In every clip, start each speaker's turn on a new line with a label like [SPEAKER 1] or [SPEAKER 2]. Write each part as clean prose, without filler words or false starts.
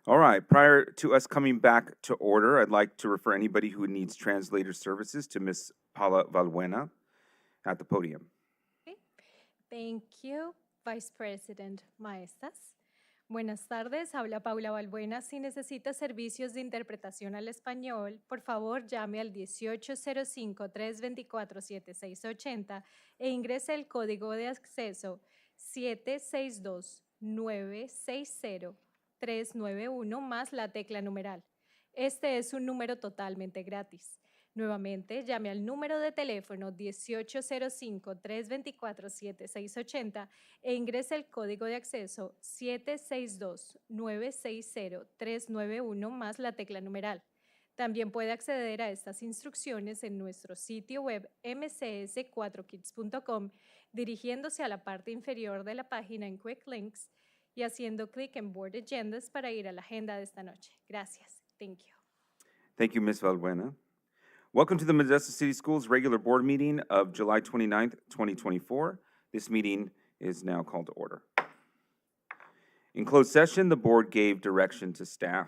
[SPEAKER 1] All right, prior to us coming back to order, I'd like to refer anybody who needs translator services to Ms. Paula Valbuena at the podium.
[SPEAKER 2] Okay. Thank you, Vice President Maestas. Buenas tardes, habla Paula Balbuena. Si necesita servicios de interpretación al español, por favor llame al 1805-324-7680 e ingrese el código de acceso 762-960-391 más la tecla numeral. Este es un número totalmente gratis. Nuevamente, llame al número de teléfono 1805-324-7680 e ingrese el código de acceso 762-960-391 más la tecla numeral. También puede acceder a estas instrucciones en nuestro sitio web mcs4kids.com dirigiéndose a la parte inferior de la página en Quick Links y haciendo clic en Board Agendas para ir a la agenda de esta noche. Gracias. Thank you.
[SPEAKER 1] Thank you, Ms. Valbuena. Welcome to the Modesto City Schools regular board meeting of July 29th, 2024. This meeting is now called to order. In closed session, the board gave direction to staff.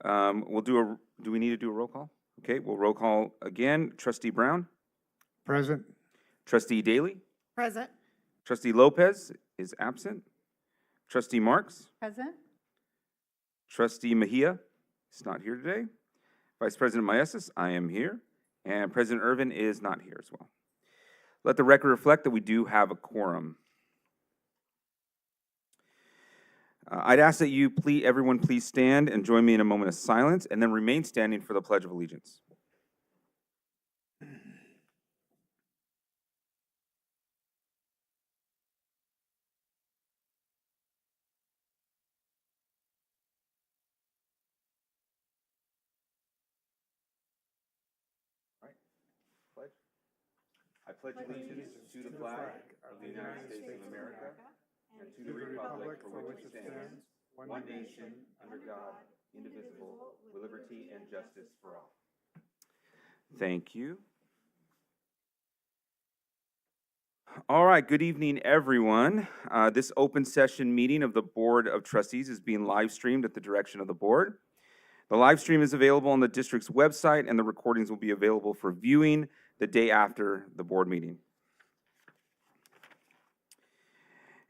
[SPEAKER 1] Do we need to do a roll call? Okay, we'll roll call again. Trustee Brown,
[SPEAKER 3] Present.
[SPEAKER 1] Trustee Daly,
[SPEAKER 4] Present.
[SPEAKER 1] Trustee Lopez is absent. Trustee Marks,
[SPEAKER 4] Present.
[SPEAKER 1] Trustee Mejia is not here today. Vice President Maestas, I am here. And President Irvin is not here as well. Let the record reflect that we do have a quorum. I'd ask that everyone please stand and join me in a moment of silence and then remain standing for the Pledge of Allegiance. I pledge allegiance to the flag of the United States of America and to the republic for which it stands, one nation, under God, indivisible, with liberty and justice for all. Thank you. All right, good evening, everyone. This open session meeting of the Board of Trustees is being live streamed at the direction of the board. The live stream is available on the district's website, and the recordings will be available for viewing the day after the board meeting.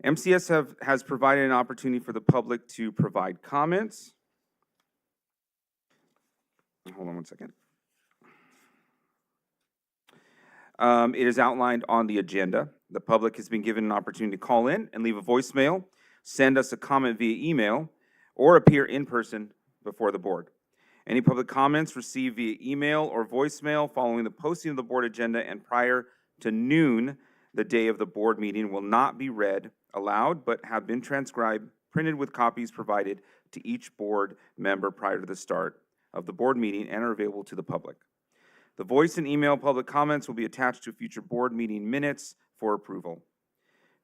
[SPEAKER 1] MCS has provided an opportunity for the public to provide comments. Hold on one second. It is outlined on the agenda. The public has been given an opportunity to call in and leave a voicemail, send us a comment via email, or appear in person before the board. Any public comments received via email or voicemail following the posting of the board agenda and prior to noon the day of the board meeting will not be read aloud, but have been transcribed, printed with copies provided to each board member prior to the start of the board meeting and are available to the public. The voice and email public comments will be attached to future board meeting minutes for approval.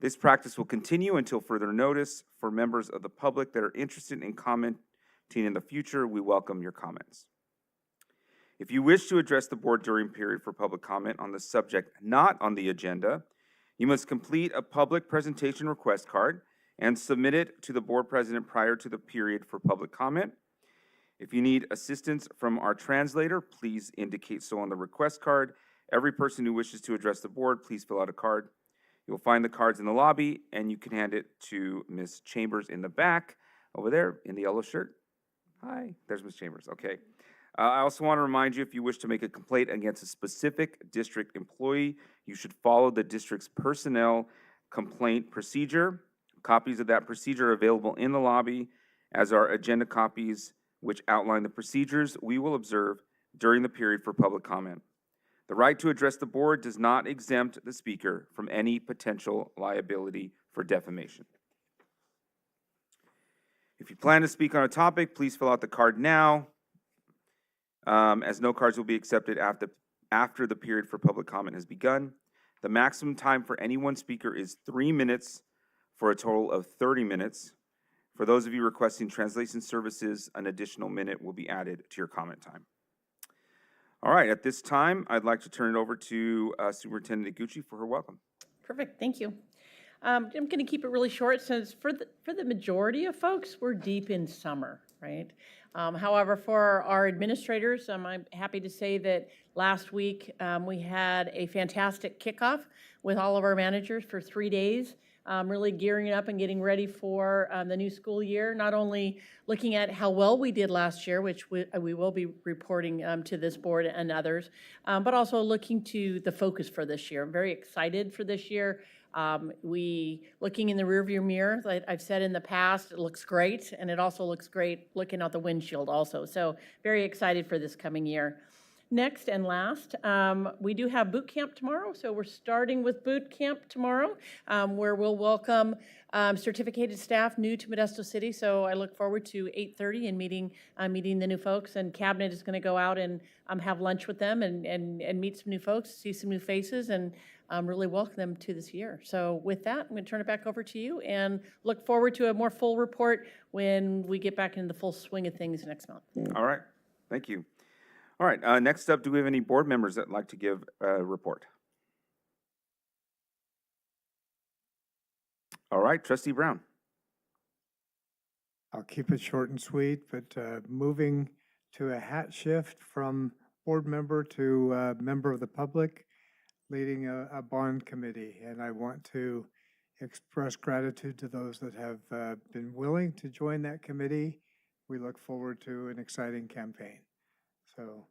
[SPEAKER 1] This practice will continue until further notice. For members of the public that are interested in commenting in the future, we welcome your comments. If you wish to address the board during period for public comment on the subject not on the agenda, you must complete a public presentation request card and submit it to the board president prior to the period for public comment. If you need assistance from our translator, please indicate so on the request card. Every person who wishes to address the board, please fill out a card. You'll find the cards in the lobby, and you can hand it to Ms. Chambers in the back, over there in the yellow shirt. Hi, there's Ms. Chambers, okay. I also want to remind you, if you wish to make a complaint against a specific district employee, you should follow the district's personnel complaint procedure. Copies of that procedure are available in the lobby, as are agenda copies which outline the procedures we will observe during the period for public comment. The right to address the board does not exempt the speaker from any potential liability for defamation. If you plan to speak on a topic, please fill out the card now, as no cards will be accepted after the period for public comment has begun. The maximum time for any one speaker is 3 minutes for a total of 30 minutes. For those of you requesting translation services, an additional minute will be added to your comment time. All right, at this time, I'd like to turn it over to Superintendent Iguchi for her welcome.
[SPEAKER 4] Perfect, thank you.
[SPEAKER 3] I'm going to keep it really short since for the majority of folks, we're deep in summer, right? However, for our administrators, I'm happy to say that last week we had a fantastic kickoff with all of our managers for 3 days, really gearing up and getting ready for the new school year. Not only looking at how well we did last year, which we will be reporting to this board and others, but also looking to the focus for this year. I'm very excited for this year. Looking in the rearview mirror, like I've said in the past, it looks great, and it also looks great looking out the windshield also. So very excited for this coming year. Next and last, we do have boot camp tomorrow. So we're starting with boot camp tomorrow, where we'll welcome certificated staff new to Modesto City. So I look forward to 8:30 and meeting the new folks. And Cabinet is going to go out and have lunch with them and meet some new folks, see some new faces, and really welcome them to this year. So with that, I'm going to turn it back over to you and look forward to a more full report when we get back into the full swing of things next month.
[SPEAKER 1] All right, thank you. All right, next up, do we have any board members that'd like to give a report? All right, Trustee Brown.
[SPEAKER 4] I'll keep it short and sweet, but moving to a hat shift from board member to member of the public, leading a bond committee. And I want to express gratitude to those that have been willing to join that committee. We look forward to an exciting campaign. So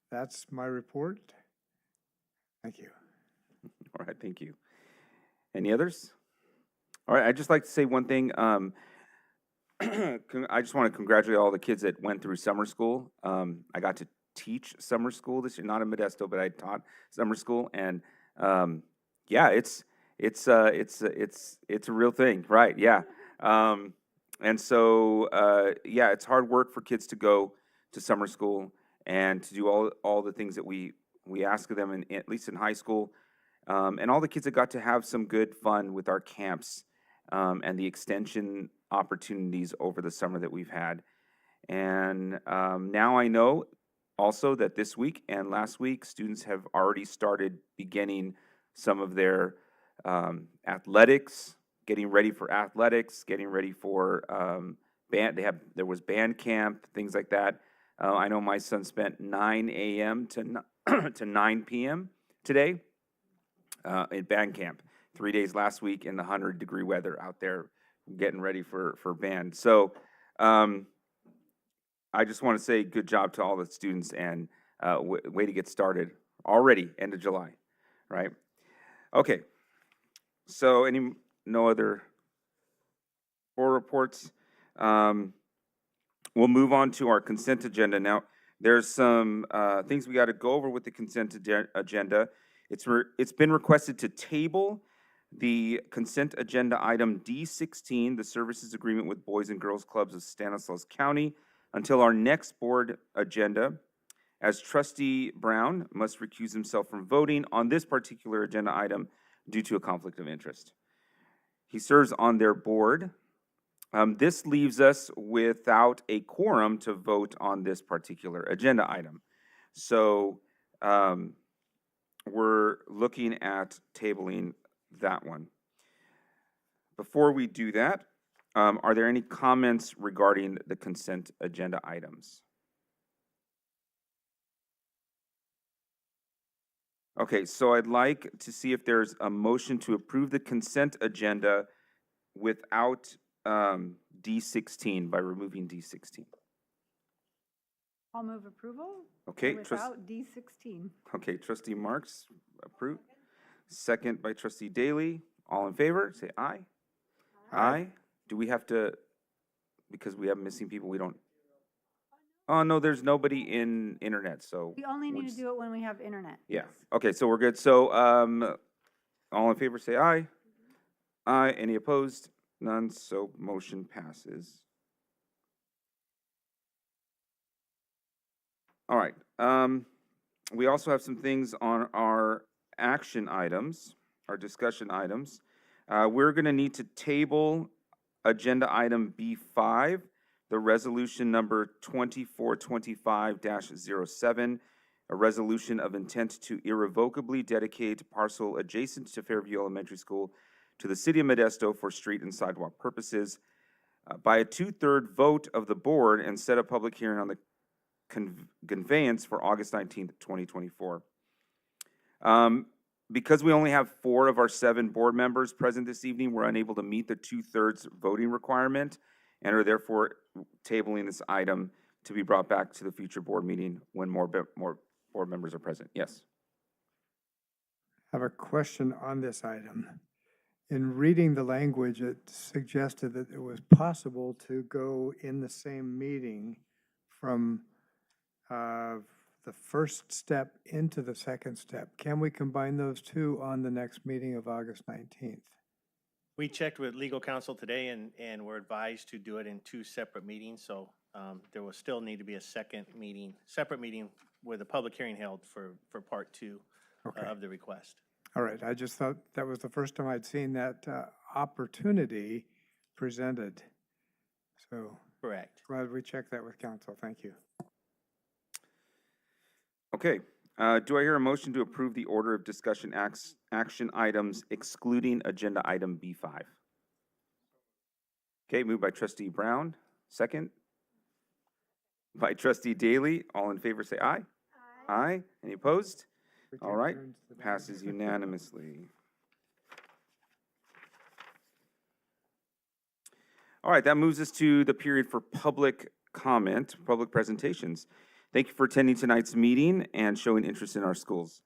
[SPEAKER 4] that's my report. Thank you.
[SPEAKER 1] All right, thank you. Any others? All right, I'd just like to say one thing. I just want to congratulate all the kids that went through summer school. I got to teach summer school this year, not in Modesto, but I taught summer school, and yeah, it's a real thing, right? Yeah, and so yeah, it's hard work for kids to go to summer school and to do all the things that we ask of them, at least in high school, and all the kids that got to have some good fun with our camps and the extension opportunities over the summer that we've had. And now I know also that this week and last week, students have already started beginning some of their athletics, getting ready for athletics, getting ready for band. There was band camp, things like that. I know my son spent 9 a.m. to 9 p.m. today in band camp. 3 days last week in the 100-degree weather out there, getting ready for band. So I just want to say good job to all the students, and way to get started already, end of July, right? Okay, so no other board reports. We'll move on to our consent agenda. Now, there's some things we got to go over with the consent agenda. It's been requested to table the consent agenda item D16, the services agreement with Boys and Girls Clubs of Stanislaus County, until our next board agenda, as Trustee Brown must recuse himself from voting on this particular agenda item due to a conflict of interest. He serves on their board. This leaves us without a quorum to vote on this particular agenda item. So we're looking at tabling that one. Before we do that, are there any comments regarding the consent agenda items? Okay, so I'd like to see if there's a motion to approve the consent agenda without D16, by removing D16.
[SPEAKER 5] I'll move approval.
[SPEAKER 1] Okay,
[SPEAKER 5] Without D16.
[SPEAKER 1] okay, Trustee Marks, approved. Second by Trustee Daly. All in favor, say aye. Aye. Do we have to, because we have missing people, we don't? Oh, no, there's nobody in internet, so.
[SPEAKER 5] We only
[SPEAKER 1] we'll
[SPEAKER 5] need to
[SPEAKER 1] just-
[SPEAKER 5] do it when we have internet.
[SPEAKER 1] Yeah, okay, so we're good. So, all in favor, say aye. Aye. Any opposed? None, so motion passes. All right, we also have some things on our action items, our discussion items. We're gonna need to table agenda item B5, the resolution number 2425-07, a resolution of intent to irrevocably dedicate parcel adjacent to Fairview Elementary School to the City of Modesto for street and sidewalk purposes by a 2/3 vote of the board and set a public hearing on the conveyance for August 19th, 2024. Because we only have 4 of our 7 board members present this evening, we're unable to meet the 2/3 voting requirement and are therefore tabling this item to be brought back to the future board meeting when more board members are present. Yes.
[SPEAKER 4] I have a question on this item. In reading the language, it suggested that it was possible to go in the same meeting from the first step into the second step. Can we combine those two on the next meeting of August 19th?
[SPEAKER 6] We checked with legal counsel today and we're advised to do it in 2 separate meetings. So there will still need to be a separate meeting with a public hearing held for part 2
[SPEAKER 4] Okay.
[SPEAKER 6] of the request.
[SPEAKER 4] All right, I just thought that was the first time I'd seen that opportunity presented. So
[SPEAKER 6] Correct.
[SPEAKER 4] glad we checked that with council. Thank you.
[SPEAKER 1] Okay. Do I hear a motion to approve the order of discussion action items excluding agenda item B5? Okay, moved by trustee Brown. Second? By trustee Daly. All in favor say aye. Aye. Any opposed?
[SPEAKER 4] We
[SPEAKER 1] All
[SPEAKER 4] take
[SPEAKER 1] right,
[SPEAKER 4] turns today.
[SPEAKER 1] passes unanimously. All right, that moves us to the period for public comment, public presentations. Thank you for attending tonight's meeting and showing interest in our schools.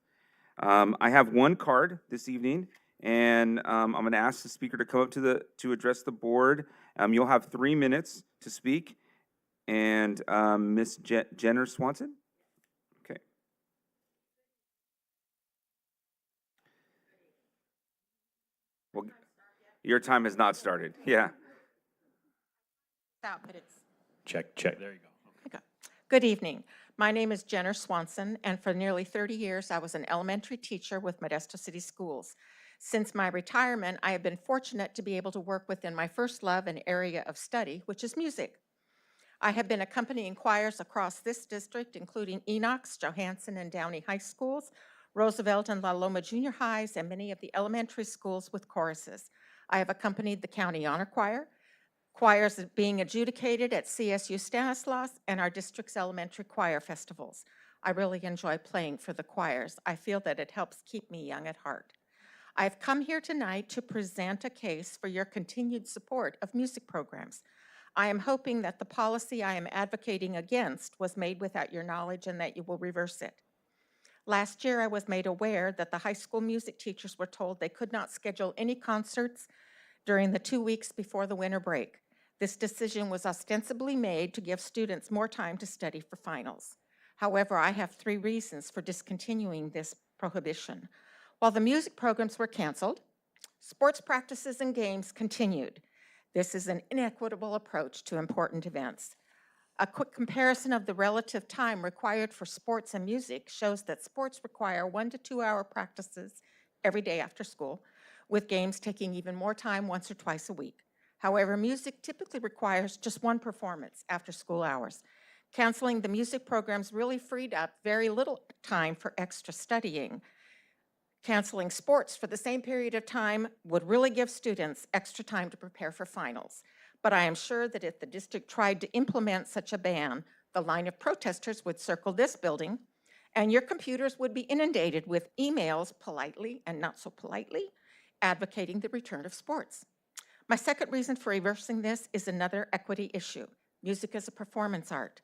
[SPEAKER 1] I have one card this evening, and I'm going to ask the speaker to come up to address the board. You'll have 3 minutes to speak. And Ms. Jenner Swanson? Okay. Well, your time has not started. Yeah.
[SPEAKER 7] Out, but it's
[SPEAKER 6] Check. There you go.
[SPEAKER 7] okay. Good evening. My name is Jenner Swanson, and for nearly 30 years, I was an elementary teacher with Modesto City Schools. Since my retirement, I have been fortunate to be able to work within my first love and area of study, which is music. I have been accompanying choirs across this district, including Enoch's, Johansson, and Downey High Schools, Roosevelt and La Loma Junior Highs, and many of the elementary schools with choruses. I have accompanied the County Honor Choir, choirs being adjudicated at CSU Stanislaus, and our district's elementary choir festivals. I really enjoy playing for the choirs. I feel that it helps keep me young at heart. I've come here tonight to present a case for your continued support of music programs. I am hoping that the policy I am advocating against was made without your knowledge and that you will reverse it. Last year, I was made aware that the high school music teachers were told they could not schedule any concerts during the 2 weeks before the winter break. This decision was ostensibly made to give students more time to study for finals. However, I have 3 reasons for discontinuing this prohibition. While the music programs were canceled, sports practices and games continued. This is an inequitable approach to important events. A quick comparison of the relative time required for sports and music shows that sports require 1 to 2 hour practices every day after school, with games taking even more time once or twice a week. However, music typically requires just 1 performance after school hours. Canceling the music programs really freed up very little time for extra studying. Canceling sports for the same period of time would really give students extra time to prepare for finals. But I am sure that if the district tried to implement such a ban, the line of protesters would circle this building, and your computers would be inundated with emails, politely and not so politely, advocating the return of sports. My second reason for reversing this is another equity issue. Music is a performance art.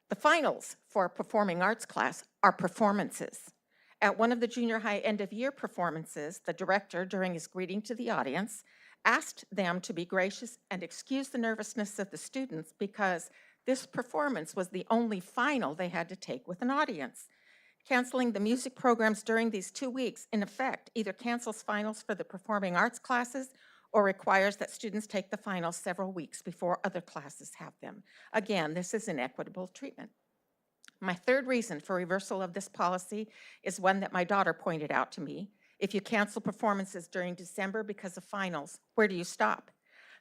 [SPEAKER 7] The finals for a performing arts class are performances. At one of the junior high end-of-year performances, the director, during his greeting to the audience, asked them to be gracious and excuse the nervousness of the students because this performance was the only final they had to take with an audience. Canceling the music programs during these 2 weeks, in effect, either cancels finals for the performing arts classes or requires that students take the finals several weeks before other classes have them. Again, this is inequitable treatment. My third reason for reversal of this policy is one that my daughter pointed out to me. If you cancel performances during December because of finals, where do you stop?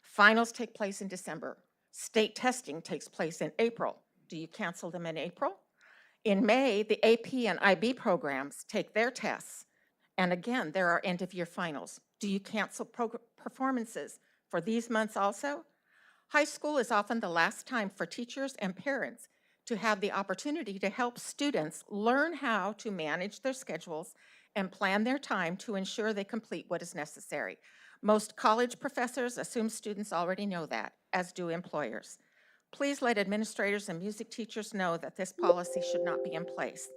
[SPEAKER 7] Finals take place in December. State testing takes place in April. Do you cancel them in April? In May, the AP and IB programs take their tests. And again, there are end-of-year finals. Do you cancel performances for these months also? High school is often the last time for teachers and parents to have the opportunity to help students learn how to manage their schedules and plan their time to ensure they complete what is necessary. Most college professors assume students already know that, as do employers. Please let administrators and music teachers know that this policy should not be in place.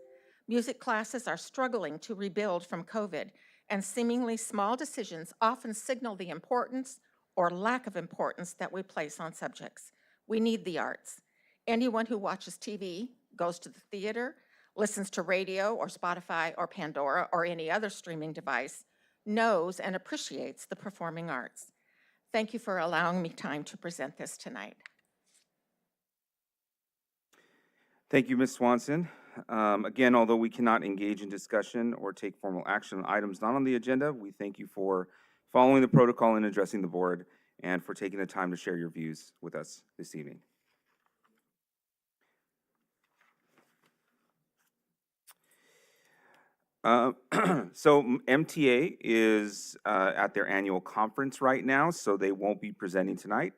[SPEAKER 7] Music classes are struggling to rebuild from COVID, and seemingly small decisions often signal the importance or lack of importance that we place on subjects. We need the arts. Anyone who watches TV, goes to the theater, listens to radio or Spotify or Pandora or any other streaming device knows and appreciates the performing arts. Thank you for allowing me time to present this tonight.
[SPEAKER 1] Thank you, Ms. Swanson. Again, although we cannot engage in discussion or take formal action on items not on the agenda, we thank you for following the protocol and addressing the board and for taking the time to share your views with us this evening. So MTA is at their annual conference right now, so they won't be presenting tonight.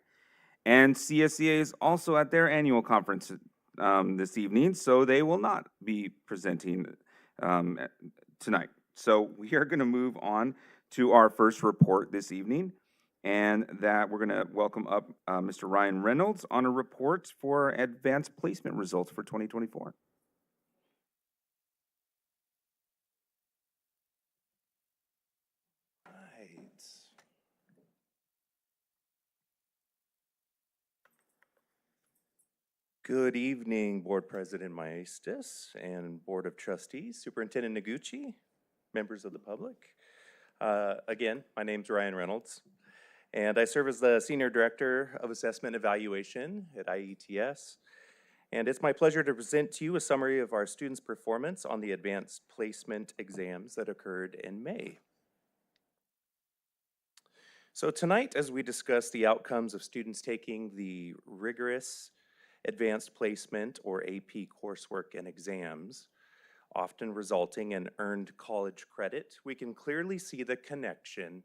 [SPEAKER 1] And CSEA is also at their annual conference this evening, so they will not be presenting tonight. So we are going to move on to our first report this evening, and that we're going to welcome up Mr. Ryan Reynolds on a report for advanced placement results for 2024.
[SPEAKER 8] Good evening, Board President Maestas and Board of Trustees, Superintendent Noguchi, members of the public. Again, my name's Ryan Reynolds, and I serve as the Senior Director of Assessment Evaluation at IETS. And it's my pleasure to present to you a summary of our students' performance on the advanced placement exams that occurred in May. So tonight, as we discuss the outcomes of students taking the rigorous advanced placement or AP coursework and exams, often resulting in earned college credit, we can clearly see the connection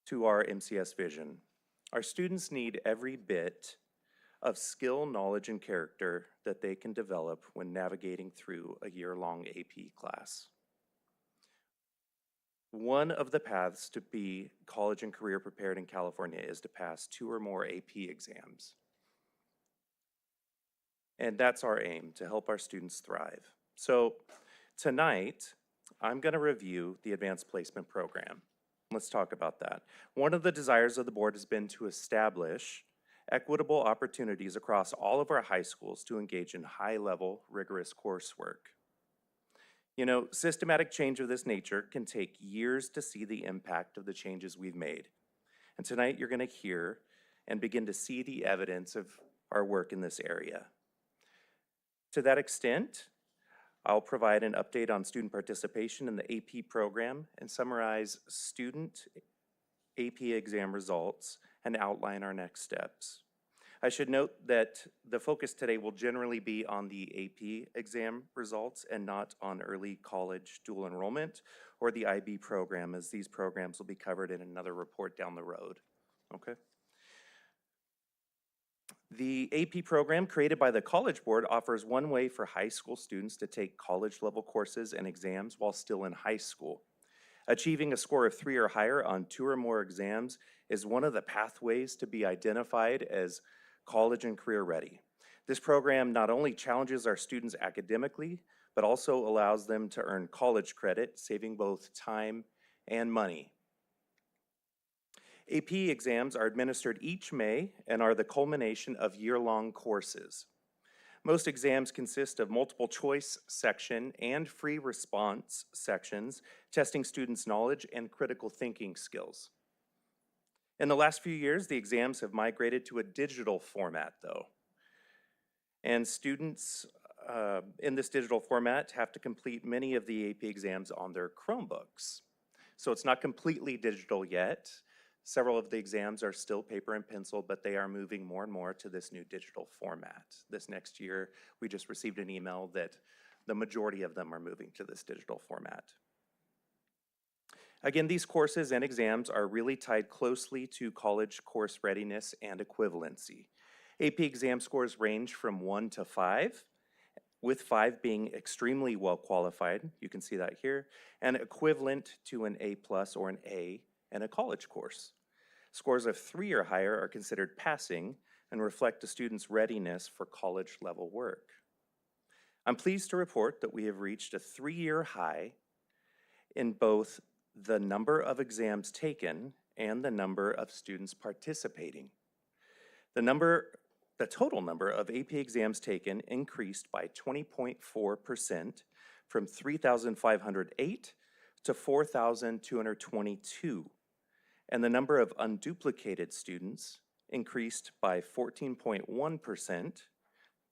[SPEAKER 8] to our MCS vision. Our students need every bit of skill, knowledge, and character that they can develop when navigating through a year-long AP class. One of the paths to be college and career prepared in California is to pass 2 or more AP exams. And that's our aim, to help our students thrive. So tonight, I'm going to review the advanced placement program. Let's talk about that. One of the desires of the board has been to establish equitable opportunities across all of our high schools to engage in high-level, rigorous coursework. You know, systematic change of this nature can take years to see the impact of the changes we've made. And tonight, you're going to hear and begin to see the evidence of our work in this area. To that extent, I'll provide an update on student participation in the AP program and summarize student AP exam results and outline our next steps. I should note that the focus today will generally be on the AP exam results and not on early college dual enrollment or the IB program, as these programs will be covered in another report down the road. Okay. The AP program created by the College Board offers one way for high school students to take college-level courses and exams while still in high school. Achieving a score of 3 or higher on 2 or more exams is one of the pathways to be identified as college and career ready. This program not only challenges our students academically, but also allows them to earn college credit, saving both time and money. AP exams are administered each May and are the culmination of year-long courses. Most exams consist of multiple choice section and free response sections, testing students' knowledge and critical thinking skills. In the last few years, the exams have migrated to a digital format, though. And students in this digital format have to complete many of the AP exams on their Chromebooks. So it's not completely digital yet. Several of the exams are still paper and pencil, but they are moving more and more to this new digital format. This next year, we just received an email that the majority of them are moving to this digital format. Again, these courses and exams are really tied closely to college course readiness and equivalency. AP exam scores range from 1 to 5, with 5 being extremely well qualified, you can see that here, and equivalent to an A+ or an A in a college course. Scores of 3 or higher are considered passing and reflect a student's readiness for college-level work. I'm pleased to report that we have reached a 3-year high in both the number of exams taken and the number of students participating. The total number of AP exams taken increased by 20.4% from 3,508 to 4,222. And the number of unduplicated students increased by 14.1%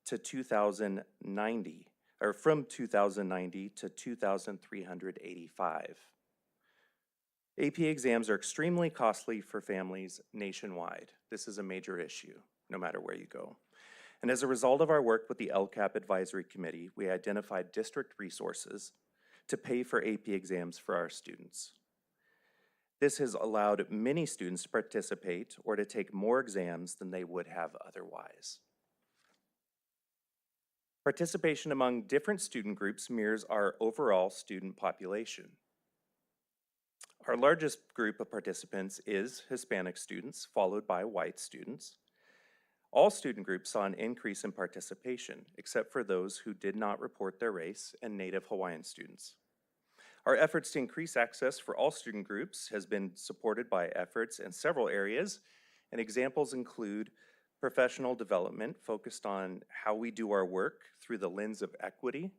[SPEAKER 8] to 2,090, or from 2,090 to 2,385. AP exams are extremely costly for families nationwide. This is a major issue, no matter where you go. And as a result of our work with the LCAP Advisory Committee, we identified district resources to pay for AP exams for our students. This has allowed many students to participate or to take more exams than they would have otherwise. Participation among different student groups mirrors our overall student population. Our largest group of participants is Hispanic students, followed by white students. All student groups saw an increase in participation, except for those who did not report their race and Native Hawaiian students. Our efforts to increase access for all student groups has been supported by efforts in several areas, and examples include professional development focused on how we do our work through the lens of equity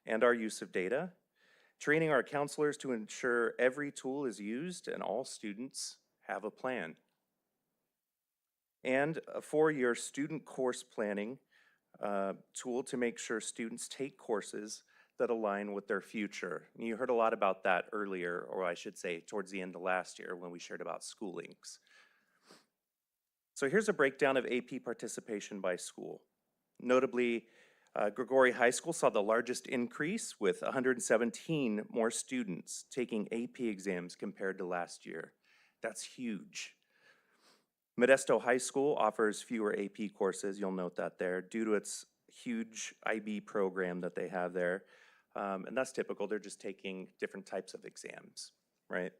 [SPEAKER 8] and our use of data, training our counselors to ensure every tool is used and all students have a plan, and a 4-year student course planning tool to make sure students take courses that align with their future. And you heard a lot about that earlier, or I should say towards the end of last year when we shared about school links. So here's a breakdown of AP participation by school. Notably, Gregory High School saw the largest increase with 117 more students taking AP exams compared to last year. That's huge. Modesto High School offers fewer AP courses, you'll note that there, due to its huge IB program that they have there. And that's typical, they're just taking different types of exams, right?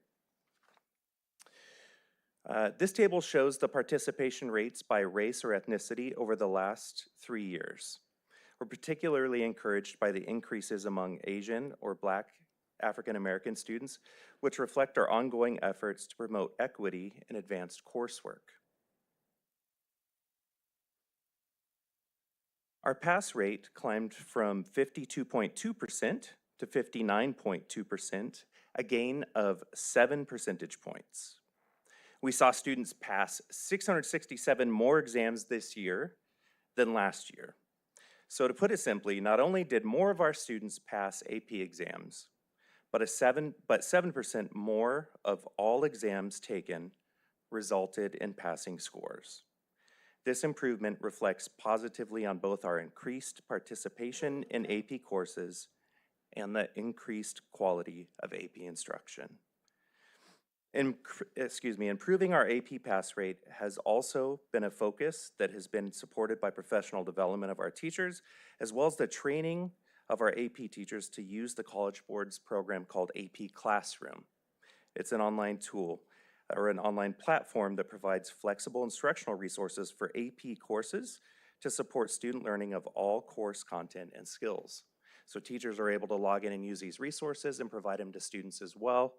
[SPEAKER 8] This table shows the participation rates by race or ethnicity over the last 3 years. We're particularly encouraged by the increases among Asian or Black African American students, which reflect our ongoing efforts to promote equity in advanced coursework. Our pass rate climbed from 52.2% to 59.2%, a gain of 7 percentage points. We saw students pass 667 more exams this year than last year. So to put it simply, not only did more of our students pass AP exams, but 7% more of all exams taken resulted in passing scores. This improvement reflects positively on both our increased participation in AP courses and the increased quality of AP instruction. Improving our AP pass rate has also been a focus that has been supported by professional development of our teachers, as well as the training of our AP teachers to use the College Board's program called AP Classroom. It's an online tool or an online platform that provides flexible instructional resources for AP courses to support student learning of all course content and skills. So teachers are able to log in and use these resources and provide them to students as well.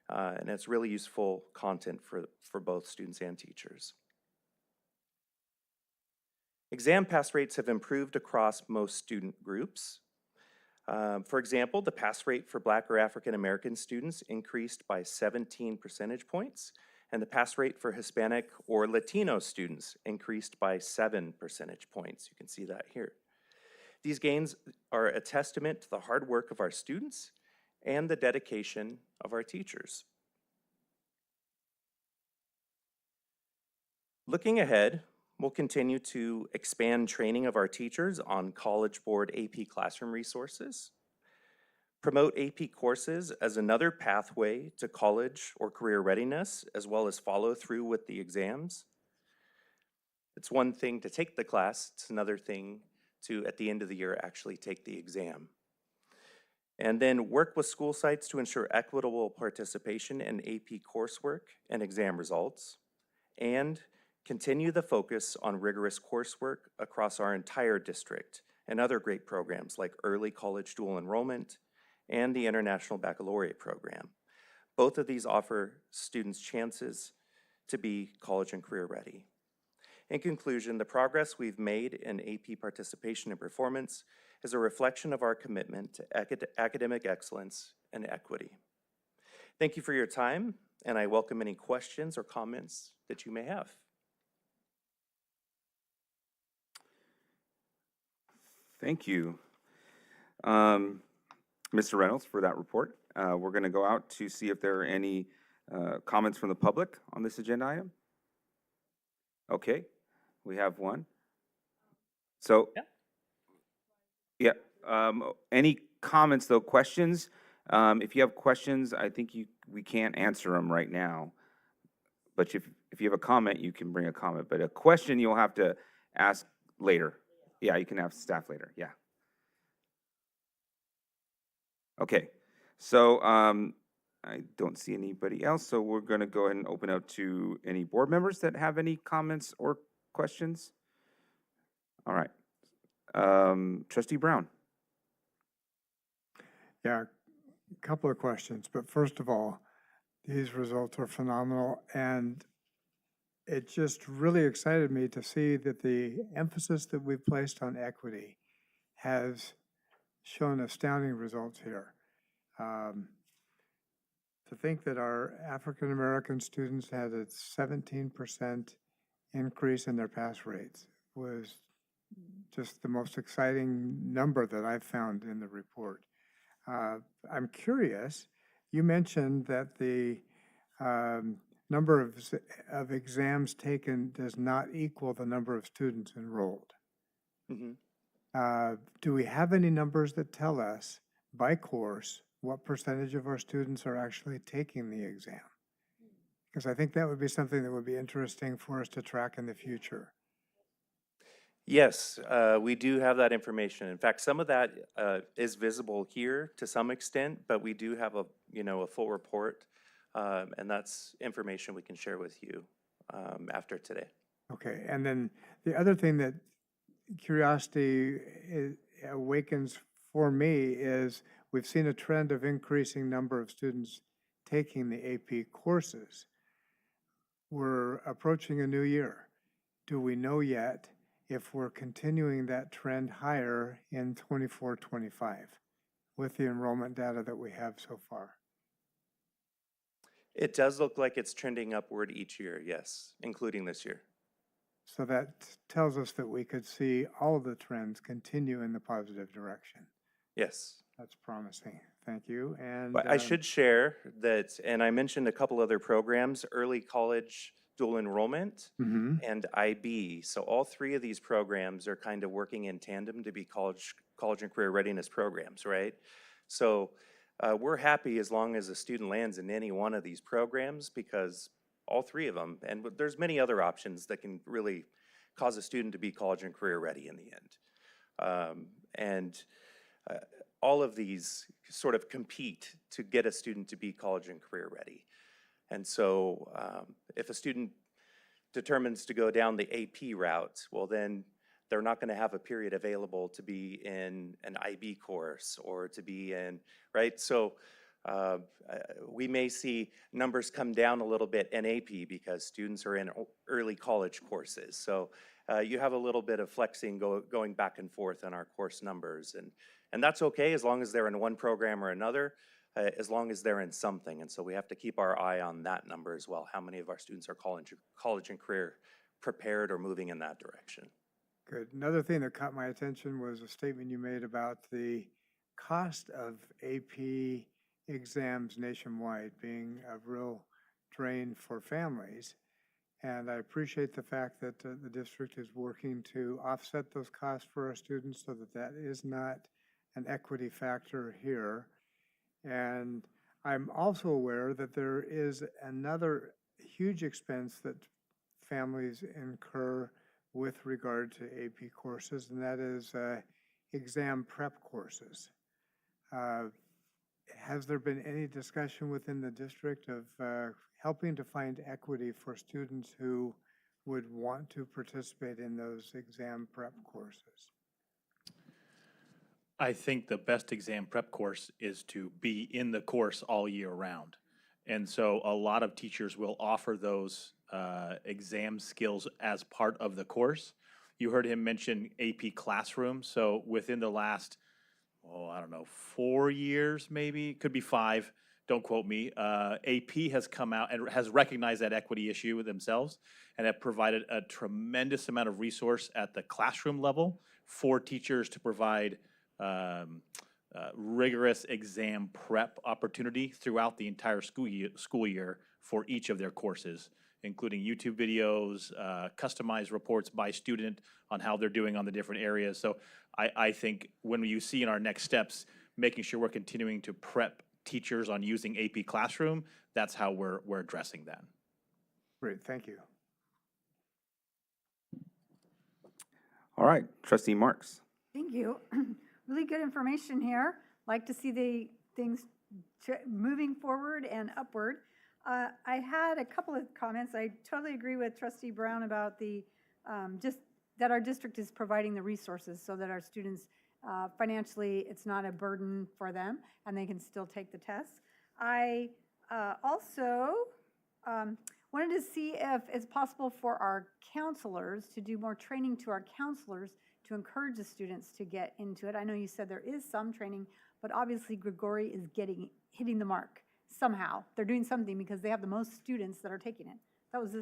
[SPEAKER 8] And it's really useful content for both students and teachers. Exam pass rates have improved across most student groups. For example, the pass rate for Black or African American students increased by 17 percentage points, and the pass rate for Hispanic or Latino students increased by 7 percentage points. You can see that here. These gains are a testament to the hard work of our students and the dedication of our teachers. Looking ahead, we'll continue to expand training of our teachers on College Board AP classroom resources. promote AP courses as another pathway to college or career readiness, as well as follow through with the exams. It's one thing to take the class, it's another thing to, at the end of the year, actually take the exam. And then work with school sites to ensure equitable participation in AP coursework and exam results, and continue the focus on rigorous coursework across our entire district and other great programs like early college dual enrollment and the International Baccalaureate program. Both of these offer students chances to be college and career ready. In conclusion, the progress we've made in AP participation and performance is a reflection of our commitment to academic excellence and equity. Thank you for your time, and I welcome any questions or comments that you may have.
[SPEAKER 1] Thank you, Mr. Reynolds, for that report. We're going to go out to see if there are any comments from the public on this agenda item. Okay, we have one. So, yeah, any comments, though, questions? If you have questions, I think we can't answer them right now. But if you have a comment, you can bring a comment. But a question you'll have to ask later. Yeah, you can have staff later, yeah. Okay, so I don't see anybody else, so we're going to go ahead and open up to any board members that have any comments or questions. All right. Trustee Brown.
[SPEAKER 4] Yeah, a couple of questions, but first of all, these results are phenomenal, and it just really excited me to see that the emphasis that we've placed on equity has shown astounding results here. To think that our African-American students had a 17% increase in their pass rates was just the most exciting number that I've found in the report. I'm curious, you mentioned that the number of exams taken does not equal the number of students enrolled.
[SPEAKER 8] Mm-hmm.
[SPEAKER 4] Do we have any numbers that tell us by course what percentage of our students are actually taking the exam? Because I think that would be something that would be interesting for us to track in the future.
[SPEAKER 8] Yes, we do have that information. In fact, some of that is visible here to some extent, but we do have a full report, and that's information we can share with you after today.
[SPEAKER 4] Okay, and then the other thing that curiosity awakens for me is we've seen a trend of increasing number of students taking the AP courses. We're approaching a new year. Do we know yet if we're continuing that trend higher in 24-25 with the enrollment data that we have so far?
[SPEAKER 8] It does look like it's trending upward each year, yes, including this year.
[SPEAKER 4] So that tells us that we could see all of the trends continue in the positive direction.
[SPEAKER 8] Yes.
[SPEAKER 4] That's promising. Thank you. And
[SPEAKER 8] But I should share that, and I mentioned a couple other programs, early college dual enrollment and IB. So all three of these programs are kind of working in tandem to be college and career readiness programs, right? So we're happy as long as a student lands in any one of these programs, because all three of them, and there's many other options that can really cause a student to be college and career ready in the end. All of these sort of compete to get a student to be college and career ready. And so if a student determines to go down the AP route, well then they're not gonna have a period available to be in an IB course or to be in, right? So we may see numbers come down a little bit in AP because students are in early college courses. So you have a little bit of flexing going back and forth on our course numbers. And that's okay as long as they're in one program or another, as long as they're in something. And so we have to keep our eye on that number as well. How many of our students are college and career prepared or moving in that direction?
[SPEAKER 4] good. Another thing that caught my attention was a statement you made about the cost of AP exams nationwide being a real drain for families. And I appreciate the fact that the district is working to offset those costs for our students so that that is not an equity factor here. And I'm also aware that there is another huge expense that families incur with regard to AP courses, and that is exam prep courses. Has there been any discussion within the district of helping to find equity for students who would want to participate in those exam prep courses?
[SPEAKER 9] I think the best exam prep course is to be in the course all year round. And so a lot of teachers will offer those exam skills as part of the course. You heard him mention AP Classroom. So within the last, I don't know, 4 years maybe, could be 5, don't quote me. AP has come out and has recognized that equity issue with themselves and have provided a tremendous amount of resource at the classroom level for teachers to provide rigorous exam prep opportunity throughout the entire school year for each of their courses, including YouTube videos, customized reports by student on how they're doing on the different areas. So I think when you see in our next steps, making sure we're continuing to prep teachers on using AP Classroom, that's how we're addressing that.
[SPEAKER 4] Great, thank you.
[SPEAKER 1] All right, Trustee Marks.
[SPEAKER 5] Thank you. Really good information here. Like to see the things moving forward and upward. I had a couple of comments. I totally agree with Trustee Brown about the just that our district is providing the resources so that our students financially it's not a burden for them and they can still take the tests. I also wanted to see if it's possible for our counselors to do more training to our counselors to encourage the students to get into it. I know you said there is some training, but obviously Grigori is hitting the mark somehow. They're doing something because they have the most students that are taking it. That was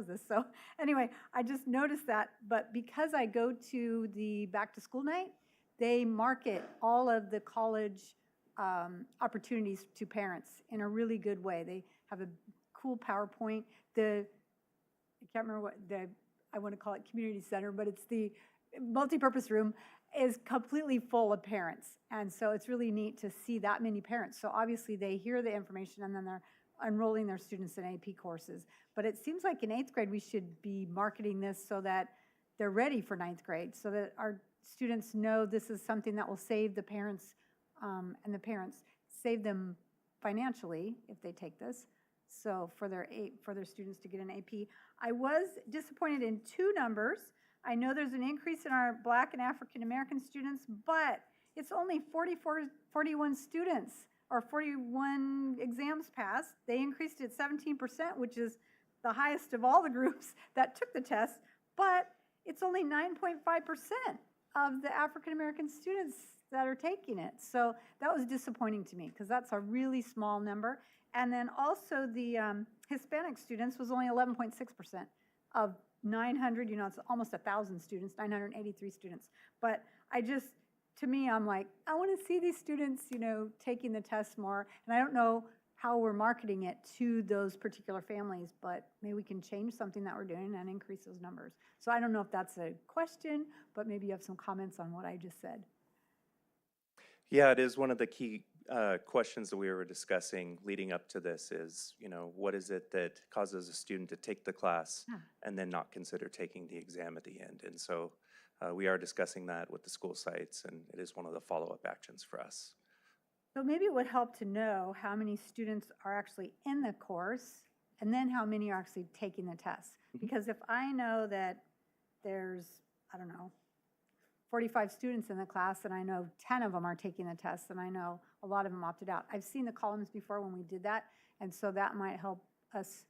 [SPEAKER 5] this. So anyway, I just noticed that, but because I go to the back to school night, they market all of the college opportunities to parents in a really good way. They have a cool PowerPoint. I can't remember what I want to call it community center, but it's the multipurpose room is completely full of parents. And so it's really neat to see that many parents. So obviously they hear the information and then they're enrolling their students in AP courses. But it seems like in 8th grade, we should be marketing this so that they're ready for 9th grade, so that our students know this is something that will save the parents and the parents save them financially if they take this. So for their students to get an AP. I was disappointed in 2 numbers. I know there's an increase in our Black and African American students, but it's only 41 students or 41 exams passed. They increased it 17%, which is the highest of all the groups that took the test, but it's only 9.5% of the African American students that are taking it. So that was disappointing to me because that's a really small number. And then also the Hispanic students was only 11.6% of 900, it's almost 1,000 students, 983 students. But to me, I'm like, I want to see these students, taking the test more. And I don't know how we're marketing it to those particular families, but maybe we can change something that we're doing and increase those numbers. So I don't know if that's a question, but maybe you have some comments on what I just said.
[SPEAKER 8] Yeah, it is one of the key questions that we were discussing leading up to this is, what is it that causes a student to take the class and then not consider taking the exam at the end? And so we are discussing that with the school sites, and it is one of the follow-up actions for us.
[SPEAKER 5] So maybe it would help to know how many students are actually in the course and then how many are actually taking the test. Because if I know that there's, 45 students in the class, and I know 10 of them are taking the test, and I know a lot of them opted out. I've seen the columns before when we did that, and so that might help us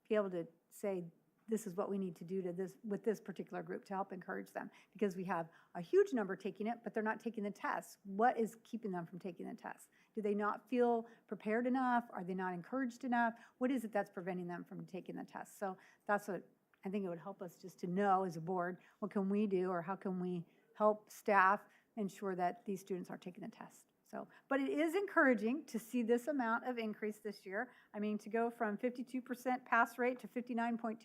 [SPEAKER 5] be able to say, this is what we need to do with this particular group to help encourage them, because we have a huge number taking it, but they're not taking the test. What is keeping them from taking the test? Do they not feel prepared enough? Are they not encouraged enough? What is it that's preventing them from taking the test? So that's what I think it would help us just to know as a board, what can we do, or how can we help staff ensure that these students are taking the test. So, but it is encouraging to see this amount of increase this year. I mean, to go from 52% pass rate to 59.2%,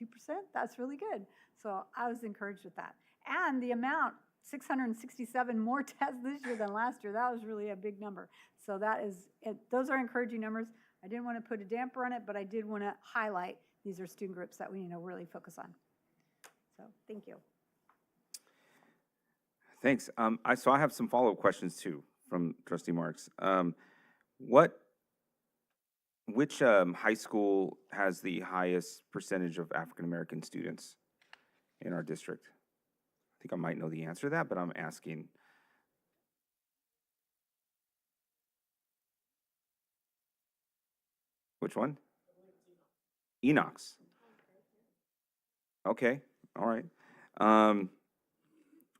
[SPEAKER 5] that's really good. So I was encouraged with that. And the amount 667 more tests this year than last year. That was really a big number. So that is, those are encouraging numbers. I didn't want to put a damper on it, but I did want to highlight these are student groups that we need to really focus on. So thank you.
[SPEAKER 1] Thanks. So I have some follow-up questions too from Trustee Marks. Which high school has the highest percentage of African-American students in our district? I think I might know the answer to that, but I'm asking. Which one? Enox. Okay, all right.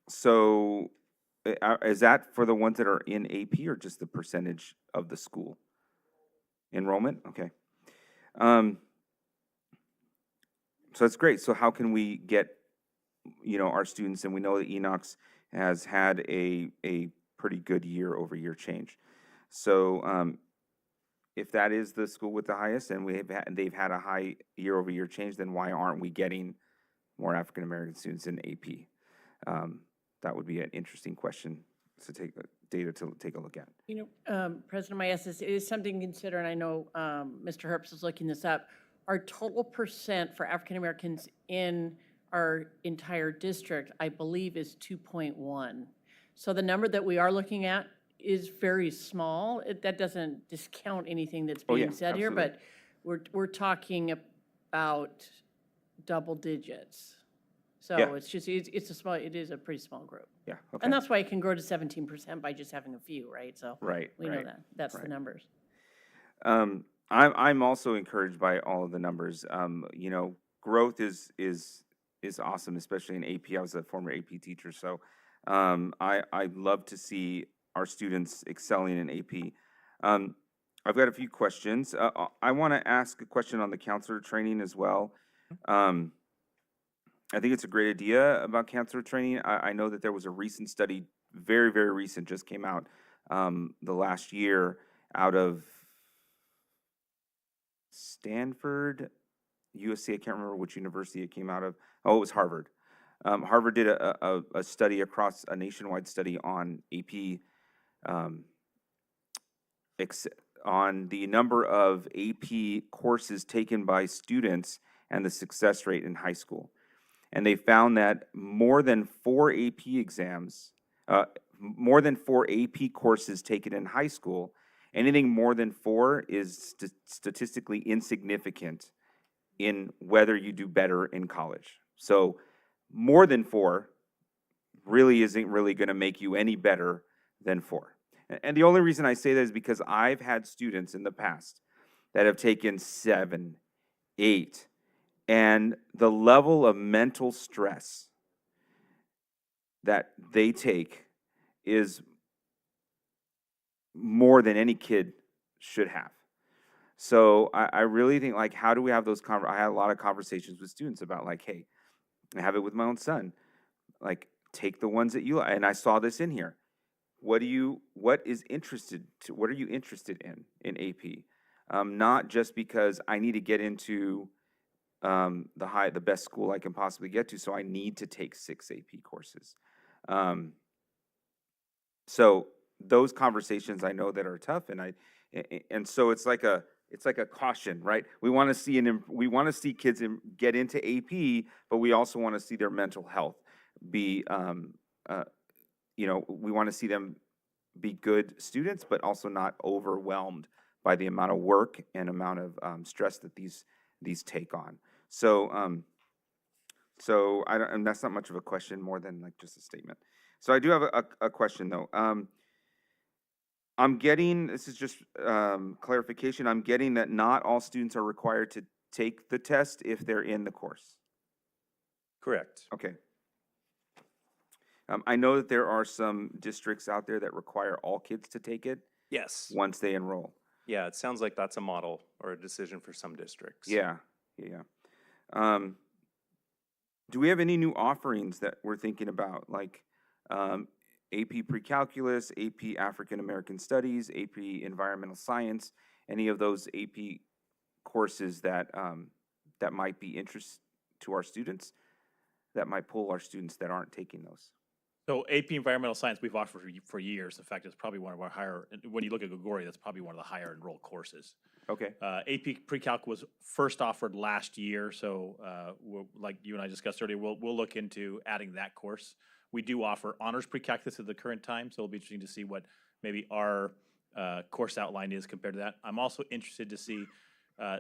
[SPEAKER 1] So is that for the ones that are in AP or just the percentage of the school? Enrollment, okay. So that's great. So how can we get, our students, and we know that Enox has had a pretty good year-over-year change. So if that is the school with the highest, and they've had a high year-over-year change, then why aren't we getting more African-American students in AP? That would be an interesting question to take a look at.
[SPEAKER 3] President Maestas, it is something to consider, and I know Mr. Herbst is looking this up. Our total percent for African Americans in our entire district, I believe, is 2.1. So the number that we are looking at is very small. That doesn't discount anything that's being said here, but we're talking about double digits. So
[SPEAKER 1] Yeah.
[SPEAKER 3] it is a pretty small group.
[SPEAKER 1] Yeah, okay.
[SPEAKER 3] And that's why it can grow to 17% by just having a few, right? So
[SPEAKER 1] Right,
[SPEAKER 3] we know
[SPEAKER 1] right,
[SPEAKER 3] that. That's the
[SPEAKER 1] right.
[SPEAKER 3] numbers.
[SPEAKER 1] I'm also encouraged by all of the numbers. Growth is awesome, especially in AP. I was a former AP teacher, so I love to see our students excelling in AP. I've got a few questions. I want to ask a question on the counselor training as well. I think it's a great idea about counselor training. I know that there was a recent study, very, very recent, just came out the last year out of Stanford, USC, I can't remember which university it came out of. Oh, it was Harvard. Harvard did a study across, a nationwide study on AP, on the number of AP courses taken by students and the success rate in high school. And they found that more than 4 AP courses taken in high school, anything more than 4 is statistically insignificant in whether you do better in college. So more than 4 really isn't really going to make you any better than 4. And the only reason I say that is because I've had students in the past that have taken 7, 8, and the level of mental stress that they take is more than any kid should have. So I really think, like, how do we have those I had a lot of conversations with students about, like, hey, I have it with my own son. Like, take the ones that you like. And I saw this in here. What are you interested in AP? Not just because I need to get into the best school I can possibly get to, so I need to take 6 AP courses. So those conversations I know that are tough, and so it's like a caution, right? We want to see kids get into AP, but we also want to see their mental health be we want to see them be good students, but also not overwhelmed by the amount of work and amount of stress that these take on. So and that's not much of a question, more than like just a statement. So I do have a question though. I'm getting, this is just clarification, I'm getting that not all students are required to take the test if they're in the course.
[SPEAKER 8] Correct.
[SPEAKER 1] Okay. I know that there are some districts out there that require all kids to take it
[SPEAKER 8] Yes.
[SPEAKER 1] once they enroll.
[SPEAKER 8] Yeah, it sounds like that's a model or a decision for some districts.
[SPEAKER 1] Yeah. Do we have any new offerings that we're thinking about, like AP Pre-Calculus, AP African American Studies, AP Environmental Science, any of those AP courses that that might be interest to our students, that might pull our students that aren't taking those?
[SPEAKER 9] So AP Environmental Science, we've offered for years. In fact, it's probably one of our higher, when you look at Gregori, that's probably one of the higher enrolled courses.
[SPEAKER 1] Okay,
[SPEAKER 9] AP Pre-Calc was first offered last year, so like you and I discussed earlier, we'll look into adding that course. We do offer honors Pre-Calculus at the current time, so it'll be interesting to see what maybe our course outline is compared to that. I'm also interested to see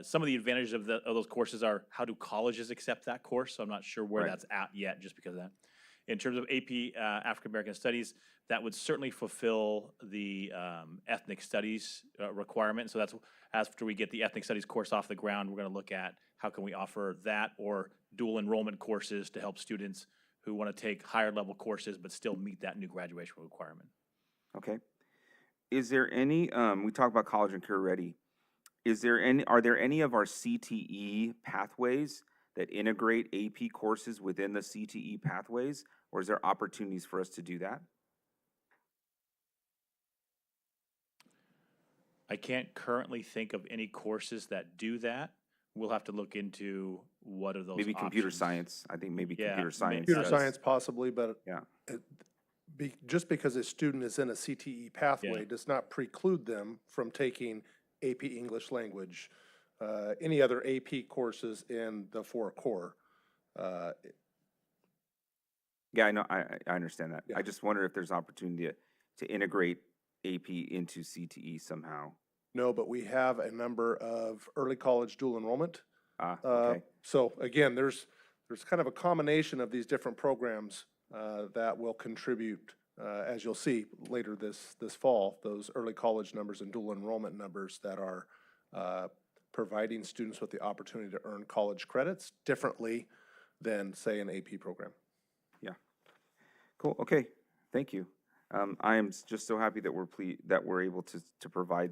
[SPEAKER 9] some of the advantages of those courses are how do colleges accept that course, so I'm not sure where
[SPEAKER 1] Right.
[SPEAKER 9] that's at yet just because of that. In terms of AP African American Studies, that would certainly fulfill the ethnic studies requirement. So that's after we get the ethnic studies course off the ground, we're going to look at how can we offer that or dual enrollment courses to help students who want to take higher level courses but still meet that new graduation requirement.
[SPEAKER 1] okay. Is there any, we talked about college and career ready. Are there any of our CTE pathways that integrate AP courses within the CTE pathways? Or is there opportunities for us to do that?
[SPEAKER 9] I can't currently think of any courses that do that. We'll have to look into what are those
[SPEAKER 1] Maybe computer
[SPEAKER 9] options.
[SPEAKER 1] science. I think maybe
[SPEAKER 9] Yeah,
[SPEAKER 1] computer science.
[SPEAKER 10] Computer
[SPEAKER 1] does.
[SPEAKER 10] science possibly, but
[SPEAKER 1] Yeah.
[SPEAKER 10] just because a student is in a CTE pathway
[SPEAKER 9] Yeah.
[SPEAKER 10] does not preclude them from taking AP English language, any other AP courses in the four core.
[SPEAKER 1] Yeah, I know, I understand that.
[SPEAKER 10] Yeah.
[SPEAKER 1] I just wonder if there's opportunity to integrate AP into CTE somehow.
[SPEAKER 10] No, but we have a number of early college dual enrollment.
[SPEAKER 1] Okay,
[SPEAKER 10] So again, there's kind of a combination of these different programs that will contribute, as you'll see later this fall, those early college numbers and dual enrollment numbers that are providing students with the opportunity to earn college credits differently than, say, an AP program.
[SPEAKER 1] cool, okay, thank you. I am just so happy that we're able to provide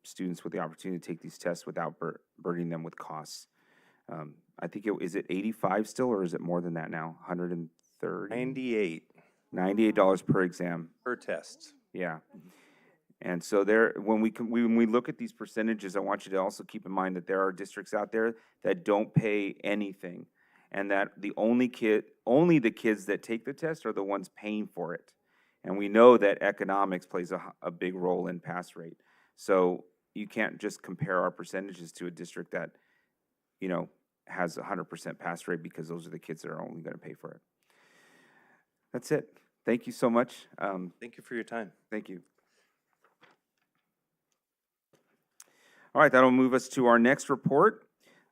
[SPEAKER 1] students with the opportunity to take these tests without burdening them with costs. I think is it 85 still, or is it more than that now? 130?
[SPEAKER 8] 98
[SPEAKER 1] $98 per exam.
[SPEAKER 8] per test.
[SPEAKER 1] Yeah. And so when we look at these percentages, I want you to also keep in mind that there are districts out there that don't pay anything, and that only the kids that take the test are the ones paying for it. And we know that economics plays a big role in pass rate. So you can't just compare our percentages to a district that, has 100% pass rate because those are the kids that are only going to pay for it. That's it. Thank you so much.
[SPEAKER 8] Thank you for your time.
[SPEAKER 1] Thank you. All right, that'll move us to our next report.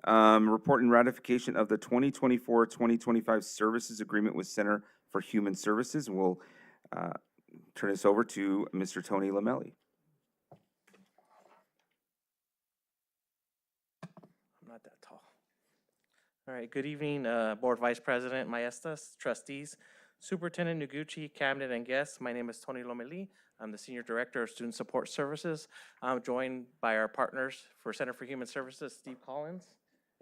[SPEAKER 1] Report and ratification of the 2024-2025 Services Agreement with Center for Human Services. And we'll turn this over to Mr. Tony Lamelli.
[SPEAKER 11] I'm not that tall. All right, good evening, Board Vice President Maestas, trustees, Superintendent Noguchi, Cabinet, and guests. My name is Tony Lomeli. I'm the Senior Director of Student Support Services. I'm joined by our partners for Center for Human Services, Steve Collins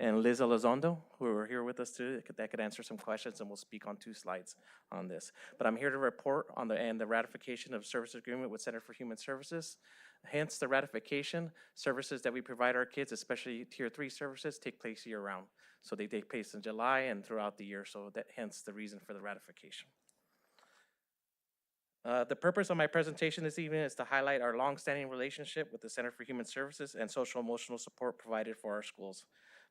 [SPEAKER 11] and Liz Elizondo, who are here with us today that could answer some questions, and we'll speak on 2 slides on this. But I'm here to report on the ratification of service agreement with Center for Human Services. Hence the ratification, services that we provide our kids, especially Tier 3 services, take place year-round. So they take place in July and throughout the year, so that hence the reason for the ratification. The purpose of my presentation this evening is to highlight our longstanding relationship with the Center for Human Services and social emotional support provided for our schools.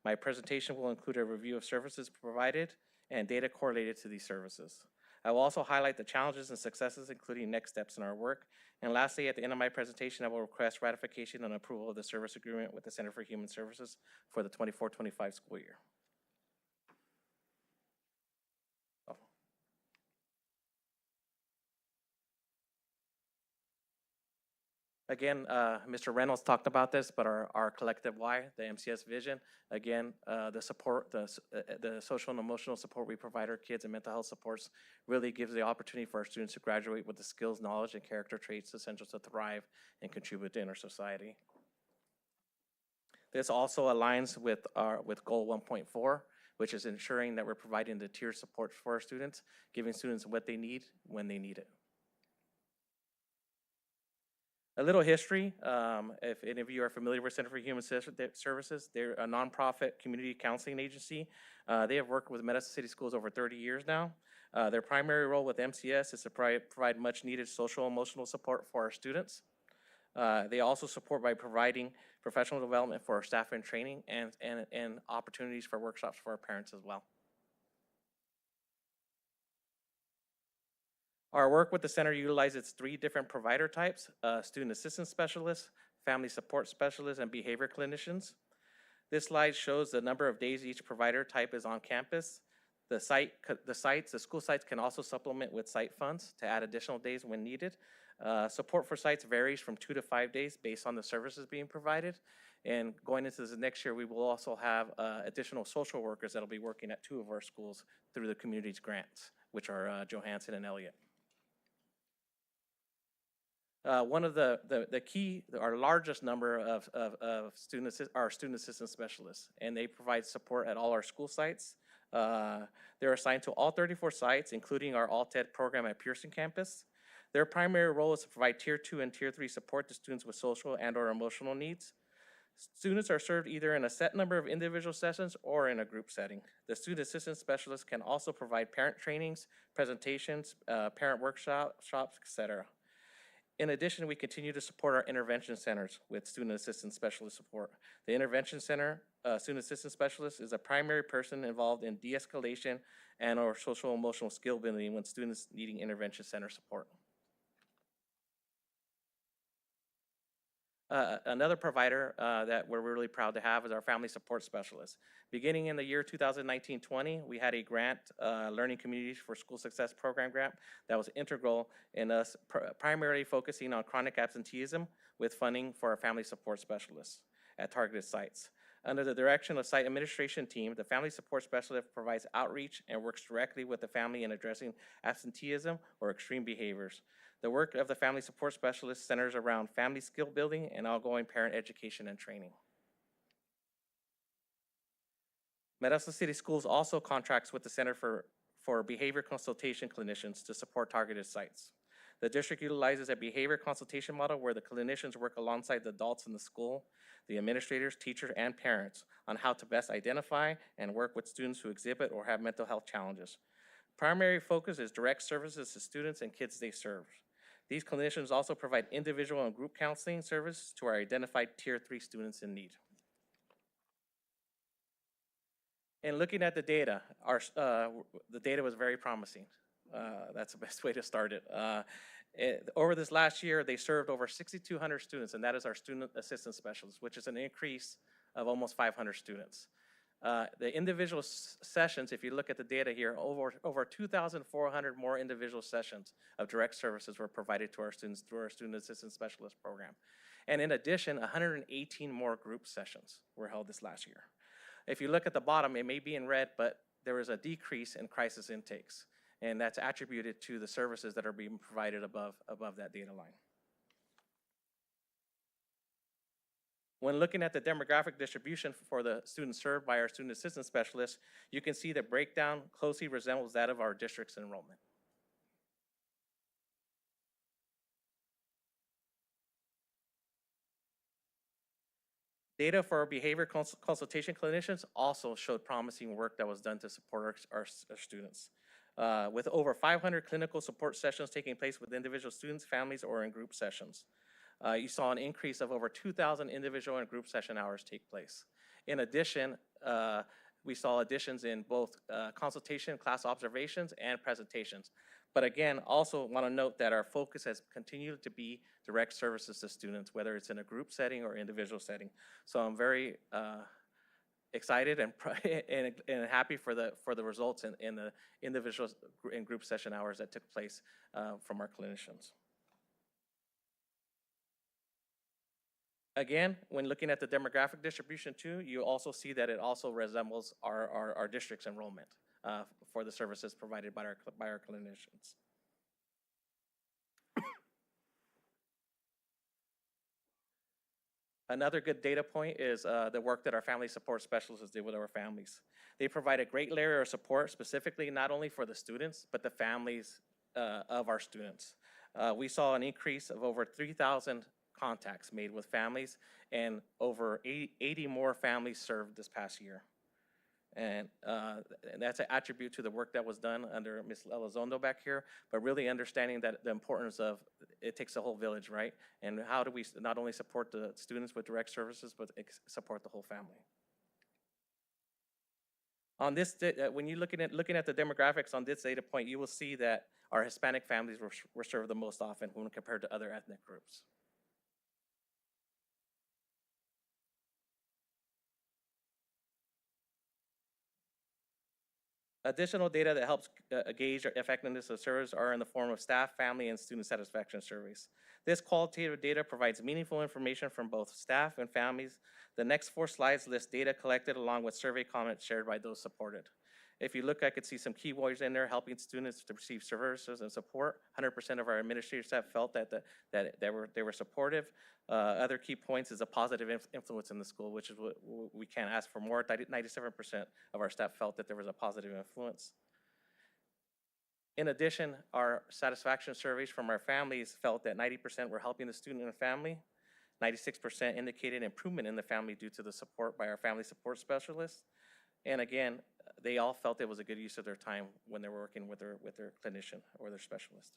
[SPEAKER 11] My presentation will include a review of services provided and data correlated to these services. I will also highlight the challenges and successes, including next steps in our work. And lastly, at the end of my presentation, I will request ratification and approval of the service agreement with the Center for Human Services for the 24-25 school year. Again, Mr. Reynolds talked about this, but our collective why, the MCS vision, again, the support, the social and emotional support we provide our kids and mental health supports really gives the opportunity for our students to graduate with the skills, knowledge, and character traits essential to thrive and contribute to our society. This also aligns with goal 1.4, which is ensuring that we're providing the tier support for our students, giving students what they need when they need it. A little history, if any of you are familiar with Center for Human Services, they're a nonprofit community counseling agency. They have worked with Modesto City Schools over 30 years now. Their primary role with MCS is to provide much-needed social and emotional support for our students. They also support by providing professional development for our staff and training and opportunities for workshops for our parents as well. Our work with the center utilizes 3 different provider types: student assistance specialists, family support specialists, and behavior clinicians. This slide shows the number of days each provider type is on campus. The school sites can also supplement with site funds to add additional days when needed. Support for sites varies from 2 to 5 days based on the services being provided. And going into the next year, we will also have additional social workers that'll be working at 2 of our schools through the community's grants, which are Johansson and Elliott. One of our largest number of student assistance specialists, and they provide support at all our school sites. They're assigned to all 34 sites, including our Alt-Ed program at Pearson campus. Their primary role is to provide Tier 2 and Tier 3 support to students with social and/or emotional needs. Students are served either in a set number of individual sessions or in a group setting. The student assistance specialist can also provide parent trainings, presentations, parent workshops, etc. In addition, we continue to support our intervention centers with student assistance specialist support. The intervention center student assistance specialist is a primary person involved in de-escalation and or social emotional skill building when students needing intervention center support. Another provider that we're really proud to have is our family support specialist. Beginning in the year 2019-20, we had a grant, Learning Communities for School Success Program grant, that was integral in us primarily focusing on chronic absenteeism with funding for our family support specialists at targeted sites. Under the direction of site administration team, the family support specialist provides outreach and works directly with the family in addressing absenteeism or extreme behaviors. The work of the family support specialist centers around family skill building and ongoing parent education and training. Modesto City Schools also contracts with the Center for Behavior Consultation Clinicians to support targeted sites. The district utilizes a behavior consultation model where the clinicians work alongside the adults in the school, the administrators, teachers, and parents on how to best identify and work with students who exhibit or have mental health challenges. Primary focus is direct services to students and kids they serve. These clinicians also provide individual and group counseling service to our identified Tier 3 students in need. And looking at the data, the data was very promising. That's the best way to start it. Over this last year, they served over 6,200 students, and that is our student assistance specialists, which is an increase of almost 500 students. The individual sessions, if you look at the data here, over 2,400 more individual sessions of direct services were provided to our students through our Student Assistance Specialist program. And in addition, 118 more group sessions were held this last year. If you look at the bottom, it may be in red, but there was a decrease in crisis intakes, and that's attributed to the services that are being provided above that data line. When looking at the demographic distribution for the students served by our student assistance specialists, you can see the breakdown closely resembles that of our district's enrollment. Data for our behavior consultation clinicians also showed promising work that was done to support our students. With over 500 clinical support sessions taking place with individual students, families, or in group sessions. You saw an increase of over 2,000 individual and group session hours take place. In addition, we saw additions in both consultation, class observations, and presentations. But again, also want to note that our focus has continued to be direct services to students, whether it's in a group setting or individual setting. So I'm very excited and happy for the results in the individual and group session hours that took place from our clinicians. Again, when looking at the demographic distribution too, you also see that it also resembles our district's enrollment for the services provided by our clinicians. Another good data point is the work that our family support specialists did with our families. They provide a great layer of support specifically not only for the students, but the families of our students. We saw an increase of over 3,000 contacts made with families and over 80 more families served this past year. And that's an attribute to the work that was done under Ms. Elizondo back here, but really understanding that the importance of, it takes a whole village, right? And how do we not only support the students with direct services, but support the whole family? On this, when you're looking at the demographics on this data point, you will see that our Hispanic families were served the most often when compared to other ethnic groups. Additional data that helps gauge the effectiveness of service are in the form of staff, family, and student satisfaction surveys. This qualitative data provides meaningful information from both staff and families. The next 4 slides list data collected along with survey comments shared by those supported. If you look, I could see some keywords in there, helping students to receive services and support. 100% of our administrative staff felt that they were supportive. Other key points is a positive influence in the school, which is what we can't ask for more. 97% of our staff felt that there was a positive influence. In addition, our satisfaction surveys from our families felt that 90% were helping the student and family. 96% indicated improvement in the family due to the support by our family support specialists. And again, they all felt it was a good use of their time when they were working with their clinician or their specialist.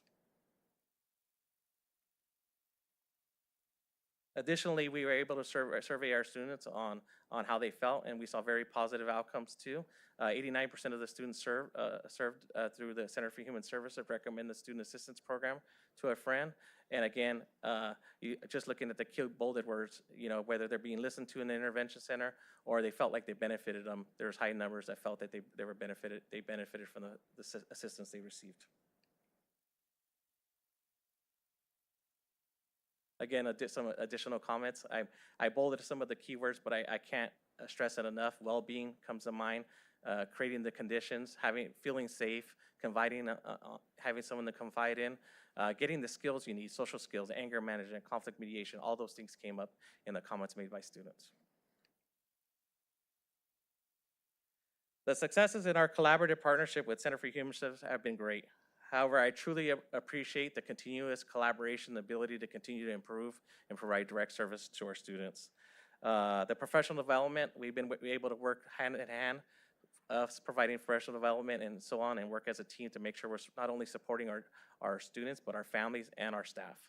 [SPEAKER 11] Additionally, we were able to survey our students on how they felt, and we saw very positive outcomes too. 89% of the students served through the Center for Human Services recommend the Student Assistance Program to a friend. And again, just looking at the key bolded words, whether they're being listened to in the intervention center or they felt like they benefited them, there's high numbers that felt that they benefited from the assistance they received. Again, some additional comments. I bolded some of the keywords, but I can't stress it enough. Well-being comes to mind. Creating the conditions, feeling safe, confiding, having someone to confide in, getting the skills you need, social skills, anger management, conflict mediation, all those things came up in the comments made by students. The successes in our collaborative partnership with Center for Human Services have been great. However, I truly appreciate the continuous collaboration, the ability to continue to improve and provide direct service to our students. The professional development, we've been able to work hand in hand, providing professional development and so on, and work as a team to make sure we're not only supporting our students, but our families and our staff.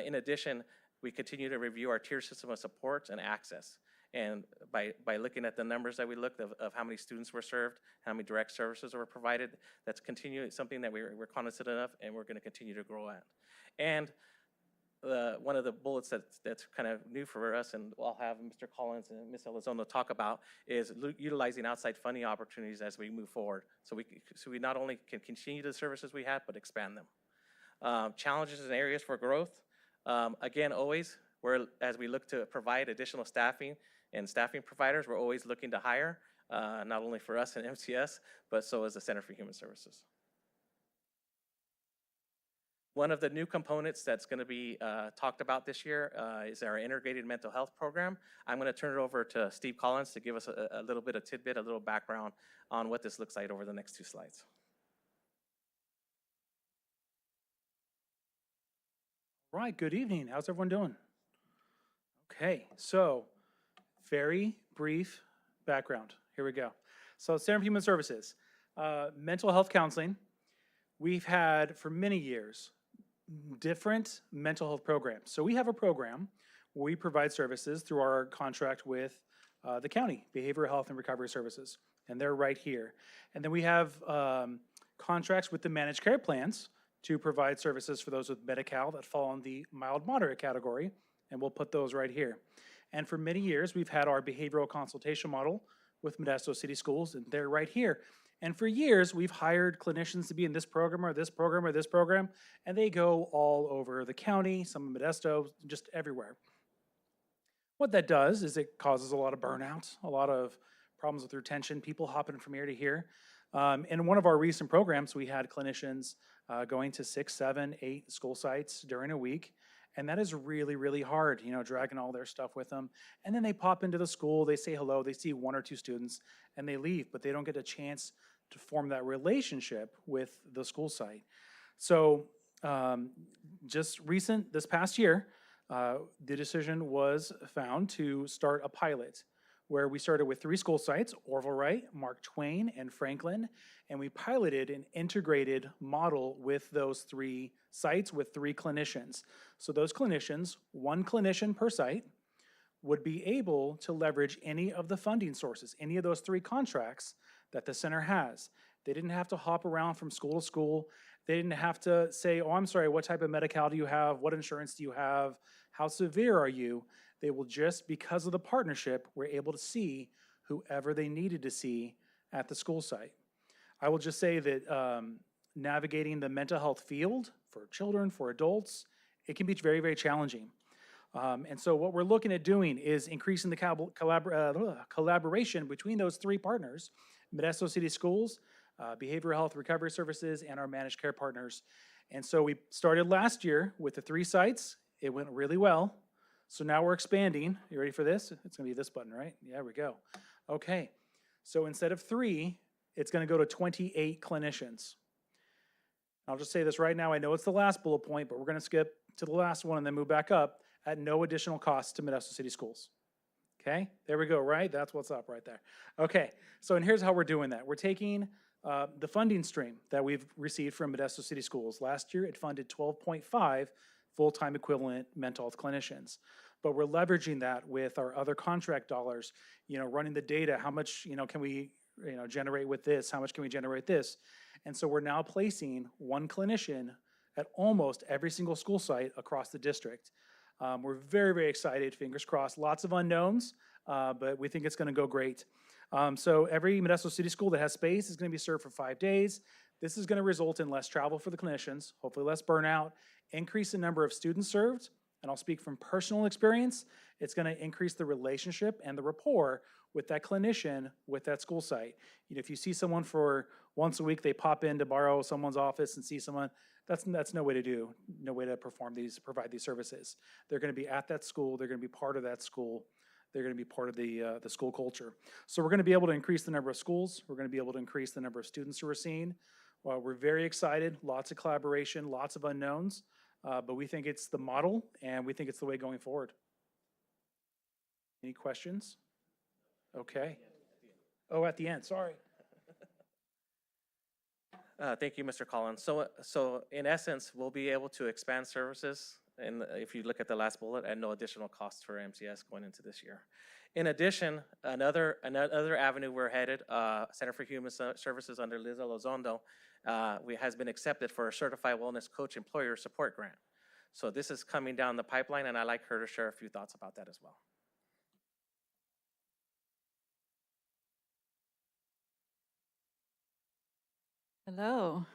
[SPEAKER 11] In addition, we continue to review our tier system of support and access. And by looking at the numbers that we looked of how many students were served, how many direct services were provided, that's something that we're cognizant of and we're going to continue to grow at. And one of the bullets that's kind of new for us, and I'll have Mr. Collins and Ms. Elizondo talk about, is utilizing outside funding opportunities as we move forward. So we not only can continue the services we have, but expand them. Challenges and areas for growth. Again, always, as we look to provide additional staffing and staffing providers, we're always looking to hire, not only for us and MCS, but so is the Center for Human Services. One of the new components that's going to be talked about this year is our integrated mental health program. I'm going to turn it over to Steve Collins to give us a little bit of tidbit, a little background on what this looks like over the next 2 slides.
[SPEAKER 12] All right, good evening. How's everyone doing? Okay, so very brief background. Here we go. So Center for Human Services, mental health counseling. We've had for many years different mental health programs. So we have a program where we provide services through our contract with the county, Behavioral Health and Recovery Services, and they're right here. And then we have contracts with the managed care plans to provide services for those with Medi-Cal that fall in the mild moderate category, and we'll put those right here. And for many years, we've had our behavioral consultation model with Modesto City Schools, and they're right here. And for years, we've hired clinicians to be in this program or this program or this program, and they go all over the county, some in Modesto, just everywhere. What that does is it causes a lot of burnout, a lot of problems with retention, people hopping from here to here. In one of our recent programs, we had clinicians going to 6, 7, 8 school sites during a week. And that is really, really hard, dragging all their stuff with them. And then they pop into the school, they say hello, they see 1 or 2 students, and they leave, but they don't get a chance to form that relationship with the school site. So this past year, the decision was found to start a pilot where we started with 3 school sites, Orville Wright, Mark Twain, and Franklin, and we piloted an integrated model with those 3 sites with 3 clinicians. So those clinicians, 1 clinician per site, would be able to leverage any of the funding sources, any of those 3 contracts that the center has. They didn't have to hop around from school to school. They didn't have to say, oh, I'm sorry, what type of Medi-Cal do you have? What insurance do you have? How severe are you? They will just, because of the partnership, were able to see whoever they needed to see at the school site. I will just say that navigating the mental health field for children, for adults, it can be very, very challenging. And so what we're looking at doing is increasing the collaboration between those 3 partners, Modesto City Schools, Behavioral Health Recovery Services, and our managed care partners. And so we started last year with the 3 sites. It went really well. So now we're expanding. You ready for this? It's gonna be this button, right? Yeah, there we go. Okay, so instead of 3, it's gonna go to 28 clinicians. I'll just say this right now. I know it's the last bullet point, but we're gonna skip to the last one and then move back up at no additional cost to Modesto City Schools. Okay, there we go, right? That's what's up right there. Okay, so and here's how we're doing that. We're taking the funding stream that we've received from Modesto City Schools. Last year, it funded 12.5 full-time equivalent mental health clinicians. But we're leveraging that with our other contract dollars, running the data, how much, can we, generate with this? How much can we generate this? And so we're now placing 1 clinician at almost every single school site across the district. We're very, very excited, fingers crossed, lots of unknowns, but we think it's gonna go great. So every Modesto City School that has space is gonna be served for 5 days. This is gonna result in less travel for the clinicians, hopefully less burnout, increase the number of students served, and I'll speak from personal experience, it's gonna increase the relationship and the rapport with that clinician, with that school site. If you see someone for once a week, they pop in to borrow someone's office and see someone, that's no way to provide these services. They're gonna be at that school, they're gonna be part of that school, they're gonna be part of the school culture. So we're gonna be able to increase the number of schools, we're gonna be able to increase the number of students who we're seeing. We're very excited, lots of collaboration, lots of unknowns, but we think it's the model and we think it's the way going forward. Any questions? Okay. Oh, at the end, sorry.
[SPEAKER 11] Thank you, Mr. Collins. So in essence, we'll be able to expand services, and if you look at the last bullet, at no additional cost for MCS going into this year. In addition, another avenue we're headed, Center for Human Services under Liz Elizondo, has been accepted for a Certified Wellness Coach Employer Support Grant. So this is coming down the pipeline, and I'd like her to share a few thoughts about that as well.
[SPEAKER 13] Hello.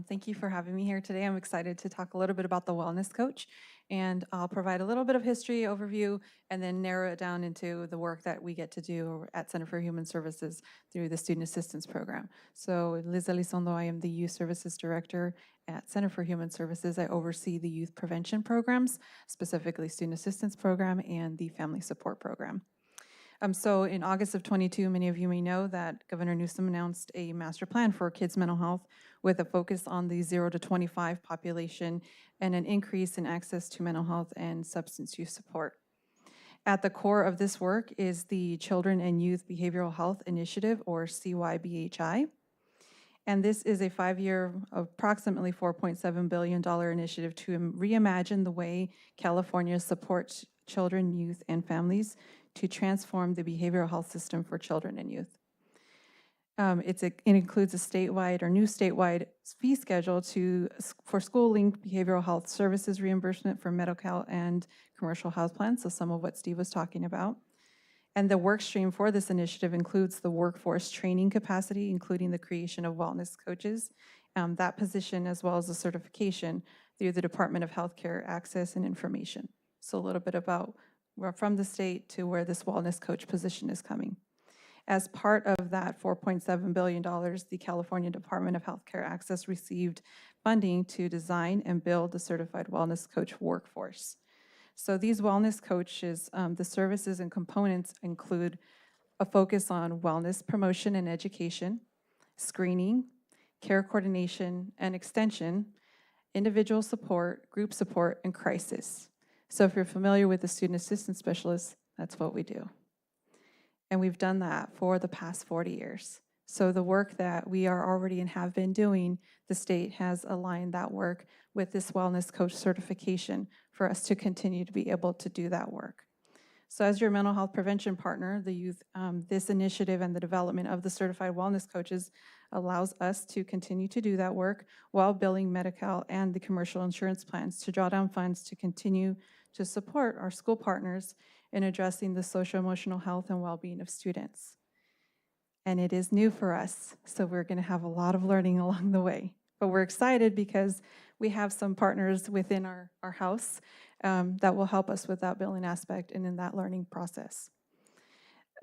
[SPEAKER 13] Thank you for having me here today. I'm excited to talk a little bit about the Wellness Coach, and I'll provide a little bit of history overview and then narrow it down into the work that we get to do at Center for Human Services through the Student Assistance Program. So Liz Elizondo, I am the Youth Services Director at Center for Human Services. I oversee the youth prevention programs, specifically Student Assistance Program and the Family Support Program. So in August of 22, many of you may know that Governor Newsom announced a master plan for kids' mental health with a focus on the 0 to 25 population and an increase in access to mental health and substance use support. At the core of this work is the Children and Youth Behavioral Health Initiative, or CYBHI. And this is a 5-year, approximately $4.7 billion initiative to reimagine the way California supports children, youth, and families to transform the behavioral health system for children and youth. It includes a statewide or new statewide fee schedule for school-linked behavioral health services reimbursement for Medi-Cal and commercial health plans, so some of what Steve was talking about. And the work stream for this initiative includes the workforce training capacity, including the creation of wellness coaches, that position, as well as the certification through the Department of Healthcare Access and Information. So a little bit about from the state to where this wellness coach position is coming. As part of that $4.7 billion, the California Department of Healthcare Access received funding to design and build the certified wellness coach workforce. So these wellness coaches, the services and components include a focus on wellness promotion and education, screening, care coordination and extension, individual support, group support, and crisis. So if you're familiar with the student assistance specialist, that's what we do. And we've done that for the past 40 years. So the work that we are already and have been doing, the state has aligned that work with this wellness coach certification for us to continue to be able to do that work. So as your mental health prevention partner, the youth, this initiative and the development of the certified wellness coaches allows us to continue to do that work while billing Medi-Cal and the commercial insurance plans to draw down funds to continue to support our school partners in addressing the social-emotional health and well-being of students. And it is new for us, so we're going to have a lot of learning along the way. But we're excited because we have some partners within our house that will help us with that billing aspect and in that learning process.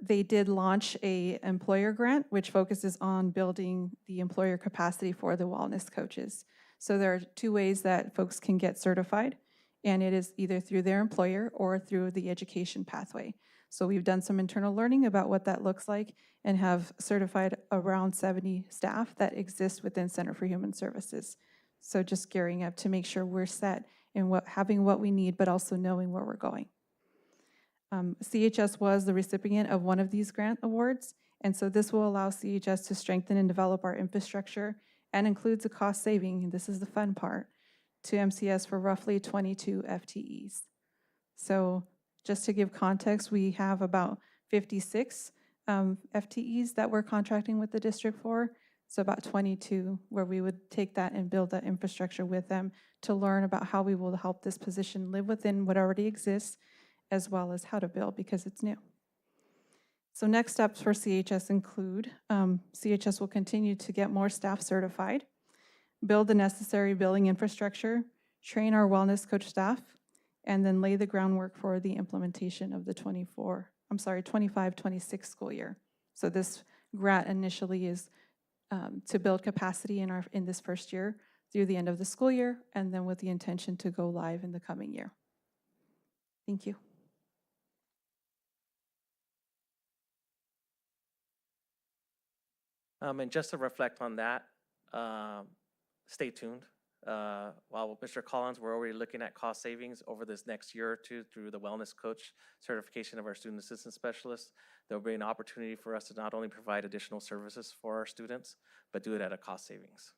[SPEAKER 13] They did launch a employer grant, which focuses on building the employer capacity for the wellness coaches. So there are two ways that folks can get certified, and it is either through their employer or through the education pathway. So we've done some internal learning about what that looks like and have certified around 70 staff that exist within Center for Human Services. So just gearing up to make sure we're set in having what we need, but also knowing where we're going. CHS was the recipient of one of these grant awards, and so this will allow CHS to strengthen and develop our infrastructure and includes a cost saving, and this is the fun part, to MCS for roughly 22 FTEs. So just to give context, we have about 56 FTEs that we're contracting with the district for, so about 22 where we would take that and build that infrastructure with them to learn about how we will help this position live within what already exists, as well as how to build because it's new. So next steps for CHS include, CHS will continue to get more staff certified, build the necessary billing infrastructure, train our wellness coach staff, and then lay the groundwork for the implementation of the 25-26 school year. So this grant initially is to build capacity in this first year through the end of the school year, and then with the intention to go live in the coming year. Thank you.
[SPEAKER 11] And just to reflect on that, stay tuned. While Mr. Collins, we're already looking at cost savings over this next year or two through the wellness coach certification of our student assistant specialists. There'll be an opportunity for us to not only provide additional services for our students, but do it at a cost savings.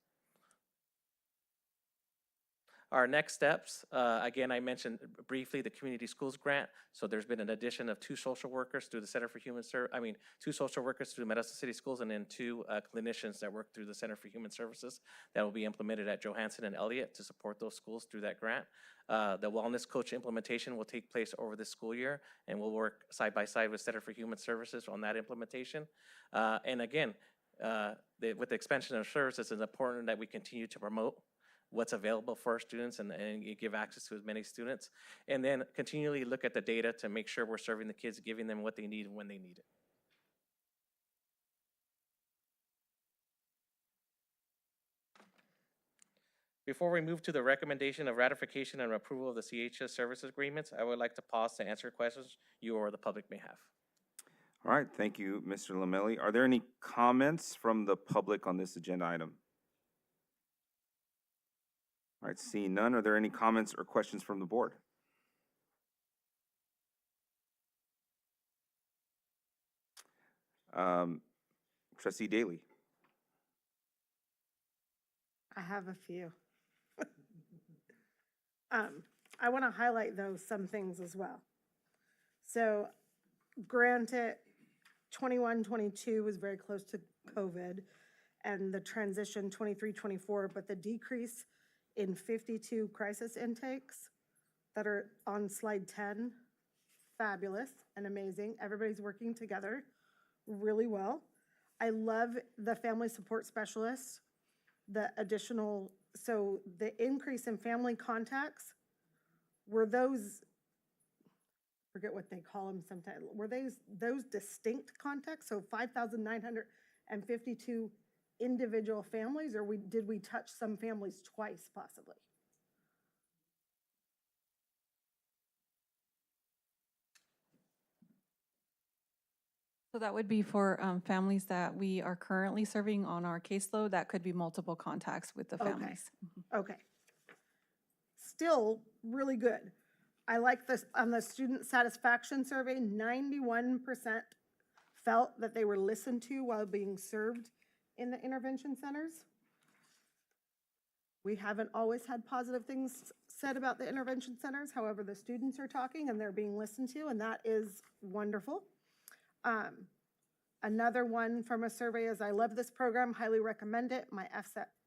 [SPEAKER 11] Our next steps, again, I mentioned briefly the community schools grant. So there's been an addition of 2 social workers through the Center for Human 2 social workers through Modesto City Schools, and then 2 clinicians that work through the Center for Human Services that will be implemented at Johansson and Elliott to support those schools through that grant. The wellness coach implementation will take place over this school year, and we'll work side by side with Center for Human Services on that implementation. And again, with the expansion of services, it's important that we continue to promote what's available for our students and give access to as many students, and then continually look at the data to make sure we're serving the kids, giving them what they need and when they need it. Before we move to the recommendation of ratification and approval of the CHS services agreements, I would like to pause to answer questions you or the public may have.
[SPEAKER 1] All right, thank you, Mr. Lamelli. Are there any comments from the public on this agenda item? All right, seeing none, are there any comments or questions from the board? Trustee Daly.
[SPEAKER 14] I have a few. I want to highlight some things as well. So granted, 21-22 was very close to COVID and the transition 23-24, but the decrease in 52 crisis intakes that are on slide 10, fabulous and amazing. Everybody's working together really well. I love the family support specialists, the additional, so the increase in family contacts, were those, forget what they call them sometimes, were those distinct contacts? So 5,952 individual families, or did we touch some families twice possibly?
[SPEAKER 13] So that would be for families that we are currently serving on our caseload. That could be multiple contacts with the families.
[SPEAKER 14] Okay. Still really good. I like this on the student satisfaction survey, 91% felt that they were listened to while being served in the intervention centers. We haven't always had positive things said about the intervention centers. However, the students are talking and they're being listened to, and that is wonderful. Another one from a survey is, I love this program, highly recommend it. My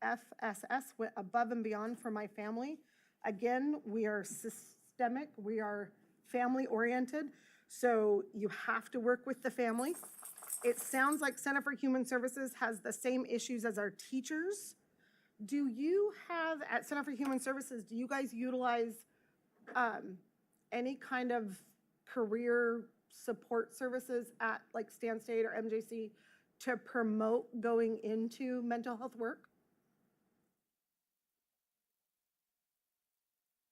[SPEAKER 14] FSS went above and beyond for my family. Again, we are systemic, we are family oriented, so you have to work with the family. It sounds like Center for Human Services has the same issues as our teachers. Do you have, at Center for Human Services, do you guys utilize any kind of career support services at like Stan State or MJC to promote going into mental health work?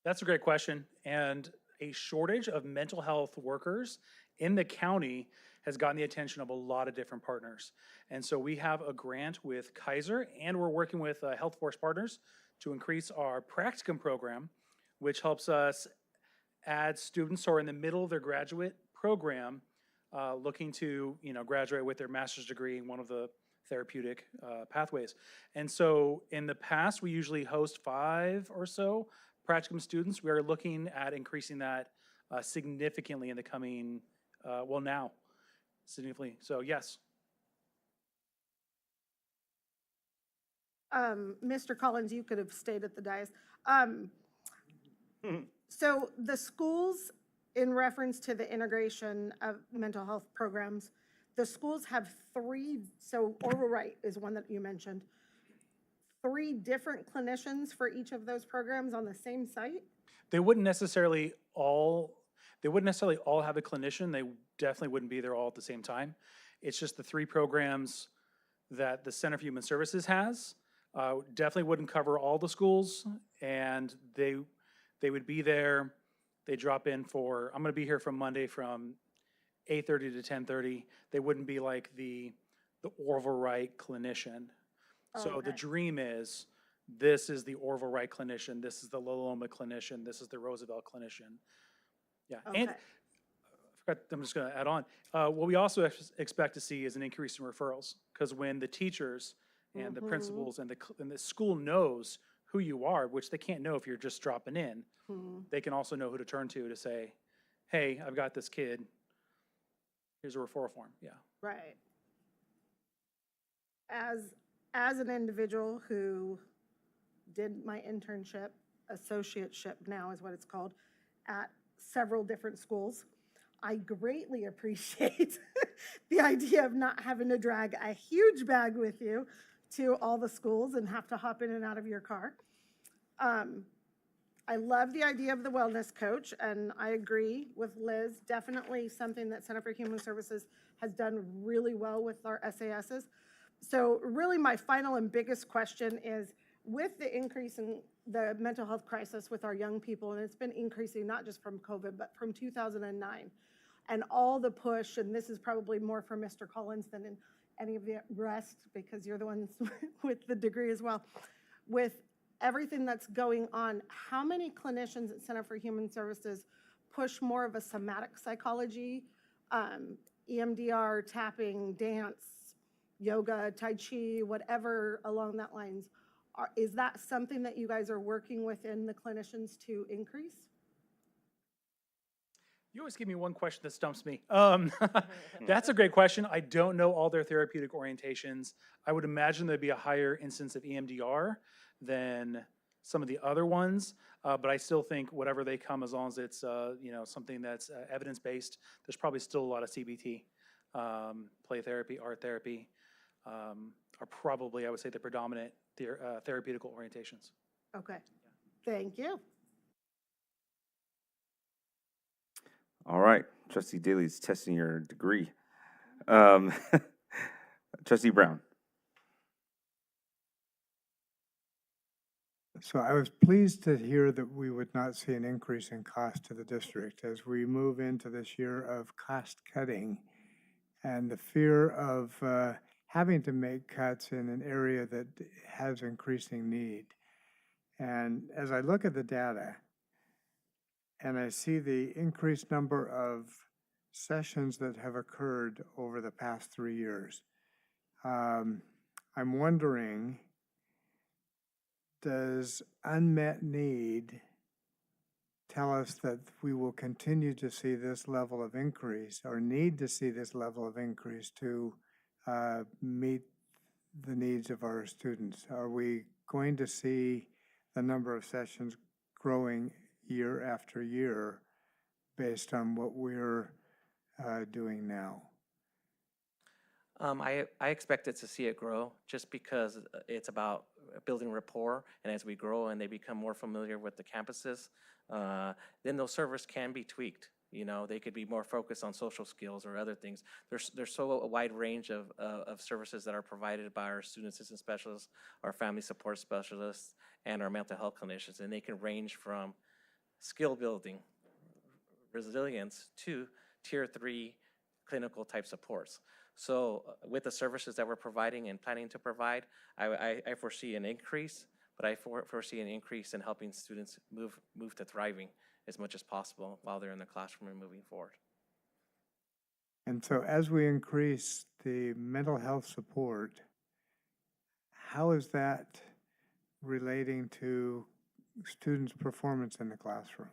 [SPEAKER 12] That's a great question. And a shortage of mental health workers in the county has gotten the attention of a lot of different partners. And so we have a grant with Kaiser, and we're working with Health Force Partners to increase our practicum program, which helps us add students who are in the middle of their graduate program, looking to graduate with their master's degree in one of the therapeutic pathways. And so in the past, we usually host 5 or so practicum students. We are looking at increasing that significantly in the coming, now, significantly. So yes.
[SPEAKER 14] Mr. Collins, you could have stayed at the dais. So the schools, in reference to the integration of mental health programs, the schools have 3, so Orville Wright is one that you mentioned, 3 different clinicians for each of those programs on the same site?
[SPEAKER 12] They wouldn't necessarily all have a clinician. They definitely wouldn't be there all at the same time. It's just the 3 programs that the Center for Human Services has definitely wouldn't cover all the schools, and they would be there. They drop in for, I'm going to be here from Monday from 8:30 to 10:30. They wouldn't be like the Orville Wright clinician. So the
[SPEAKER 14] Okay.
[SPEAKER 12] dream is, this is the Orville Wright clinician, this is the Loma clinician, this is the Roosevelt clinician. Yeah, and
[SPEAKER 14] Okay.
[SPEAKER 12] I'm just going to add on. What we also expect to see is an increase in referrals, because when the teachers and the principals and the school knows who you are, which they can't know if you're just dropping in, they can also know who to turn to say, hey, I've got this kid, here's a referral form. Yeah.
[SPEAKER 14] Right. As an individual who did my internship, associateship now is what it's called, at several different schools, I greatly appreciate the idea of not having to drag a huge bag with you to all the schools and have to hop in and out of your car. I love the idea of the wellness coach, and I agree with Liz, definitely something that Center for Human Services has done really well with our SASs. So really my final and biggest question is, with the increase in the mental health crisis with our young people, and it's been increasing not just from COVID, but from 2009, and all the push, and this is probably more for Mr. Collins than in any of the rest, because you're the ones with the degree as well. With everything that's going on, how many clinicians at Center for Human Services push more of a somatic psychology, EMDR, tapping, dance, yoga, Tai Chi, whatever along that lines? Is that something that you guys are working within the clinicians to increase?
[SPEAKER 12] You always give me one question that stumps me. That's a great question. I don't know all their therapeutic orientations. I would imagine there'd be a higher instance of EMDR than some of the other ones, but I still think whatever they come, as long as it's something that's evidence-based, there's probably still a lot of CBT, play therapy, art therapy, are probably, I would say, the predominant therapeutical orientations.
[SPEAKER 14] Okay, thank you.
[SPEAKER 1] All right, Trustee Daly's testing your degree. Trustee Brown.
[SPEAKER 4] So I was pleased to hear that we would not see an increase in cost to the district as we move into this year of cost cutting and the fear of having to make cuts in an area that has increasing need. And as I look at the data and I see the increased number of sessions that have occurred over the past 3 years. I'm wondering, does unmet need tell us that we will continue to see this level of increase or need to see this level of increase to meet the needs of our students? Are we going to see the number of sessions growing year after year based on what we're doing now?
[SPEAKER 11] I expected to see it grow just because it's about building rapport. And as we grow and they become more familiar with the campuses, then those servers can be tweaked. You know, they could be more focused on social skills or other things. There's so a wide range of services that are provided by our student assistance specialists, our family support specialists, and our mental health clinicians. And they can range from skill building, resilience, to tier 3 clinical type supports. So with the services that we're providing and planning to provide, I foresee an increase, but I foresee an increase in helping students move to thriving as much as possible while they're in the classroom and moving forward.
[SPEAKER 4] And so as we increase the mental health support, how is that relating to students' performance in the classroom?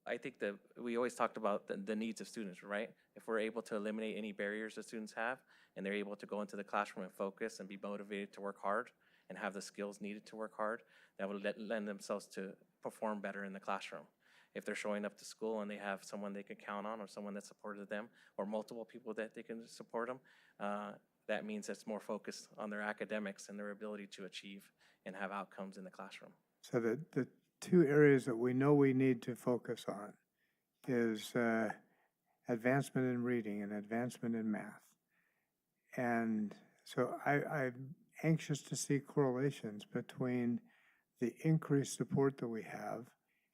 [SPEAKER 11] I think that we always talked about the needs of students, right? If we're able to eliminate any barriers that students have and they're able to go into the classroom and focus and be motivated to work hard and have the skills needed to work hard, that will lend themselves to perform better in the classroom. If they're showing up to school and they have someone they can count on or someone that supported them or multiple people that they can support them, that means it's more focused on their academics and their ability to achieve and have outcomes in the classroom.
[SPEAKER 4] So the two areas that we know we need to focus on is advancement in reading and advancement in math. And so I'm anxious to see correlations between the increased support that we have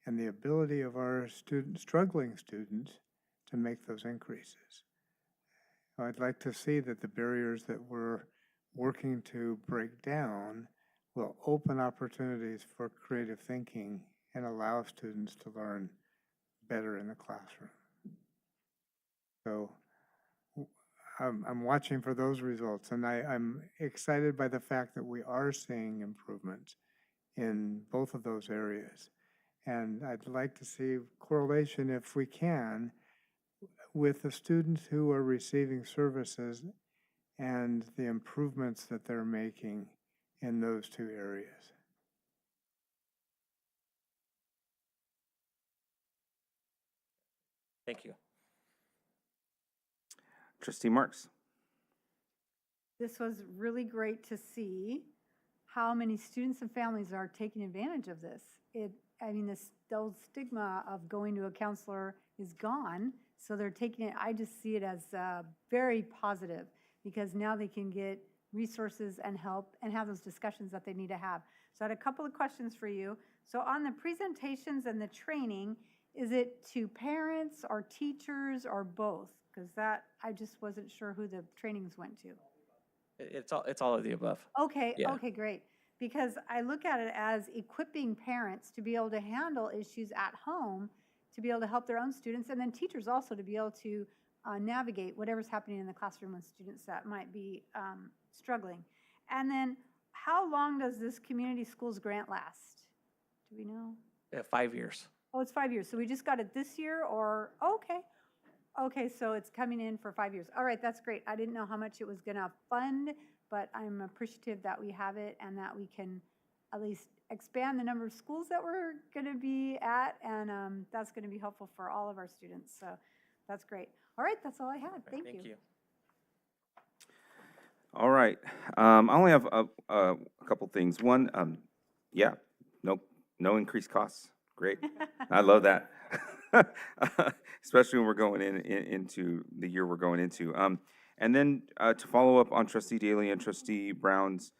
[SPEAKER 4] and the ability of our struggling students to make those increases. I'd like to see that the barriers that we're working to break down will open opportunities for creative thinking and allow students to learn better in the classroom. So I'm watching for those results, and I'm excited by the fact that we are seeing improvements in both of those areas. And I'd like to see correlation, if we can, with the students who are receiving services and the improvements that they're making in those two areas.
[SPEAKER 11] Thank you.
[SPEAKER 1] Trustee Marks.
[SPEAKER 5] This was really great to see how many students and families are taking advantage of this. I mean, the old stigma of going to a counselor is gone, so they're taking it, I just see it as very positive, because now they can get resources and help and have those discussions that they need to have. So I had a couple of questions for you. So on the presentations and the training, is it to parents or teachers or both? Because that, I just wasn't sure who the trainings went to.
[SPEAKER 11] It's all of the above.
[SPEAKER 5] Okay,
[SPEAKER 11] Yeah.
[SPEAKER 5] okay, great. Because I look at it as equipping parents to be able to handle issues at home, to be able to help their own students, and then teachers also to be able to navigate whatever's happening in the classroom with students that might be struggling. And then how long does this community schools grant last? Do we know?
[SPEAKER 11] 5 years.
[SPEAKER 5] Oh, it's 5 years. So we just got it this year, or, okay. Okay, so it's coming in for 5 years. All right, that's great. I didn't know how much it was gonna fund, but I'm appreciative that we have it and that we can at least expand the number of schools that we're gonna be at, and that's gonna be helpful for all of our students. So that's great. All right, that's all I had. Thank you.
[SPEAKER 1] All right. I only have a couple things. One, yeah, no increased costs. Great. I love that. Especially when we're going into the year we're going into. And then to follow up on Trustee Daly and Trustee Brown's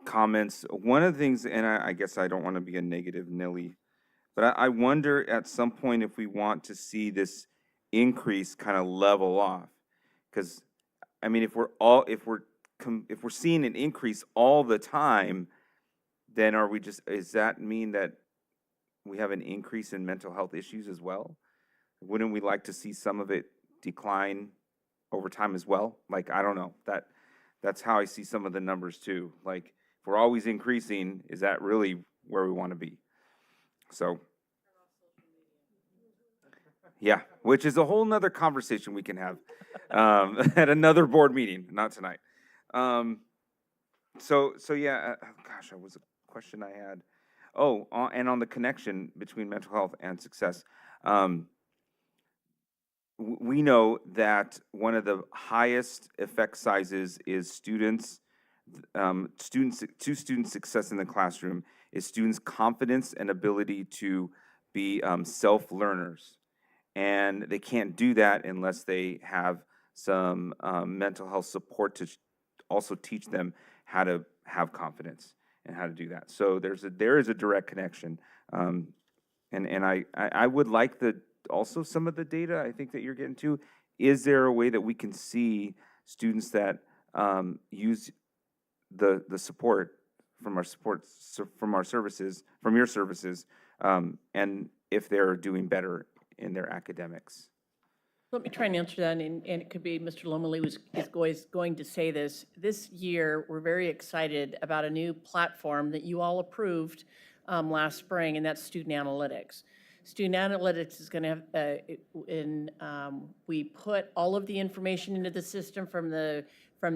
[SPEAKER 1] comments, one of the things, and I guess I don't want to be a negative Nelly, but I wonder at some point if we want to see this increase kind of level off. Because, I mean, if we're seeing an increase all the time, then does that mean that we have an increase in mental health issues as well? wouldn't we like to see some of it decline over time as well? Like, I don't know, that's how I see some of the numbers too. Like, if we're always increasing, is that really where we want to be? So, yeah, which is a whole nother conversation we can have at another board meeting, not tonight. So yeah, gosh, that was a question I had. Oh, and on the connection between mental health and success. We know that one of the highest effect sizes is students' success in the classroom is students' confidence and ability to be self-learners. And they can't do that unless they have some mental health support to also teach them how to have confidence and how to do that. So there is a direct connection. And I would like also some of the data I think that you're getting to. Is there a way that we can see students that use the support from your services, and if they're doing better in their academics?
[SPEAKER 3] Let me try and answer that, and it could be Mr. Lomeli is going to say this. This year, we're very excited about a new platform that you all approved last spring, and that's Student Analytics. Student Analytics is going to have, we put all of the information into the system from the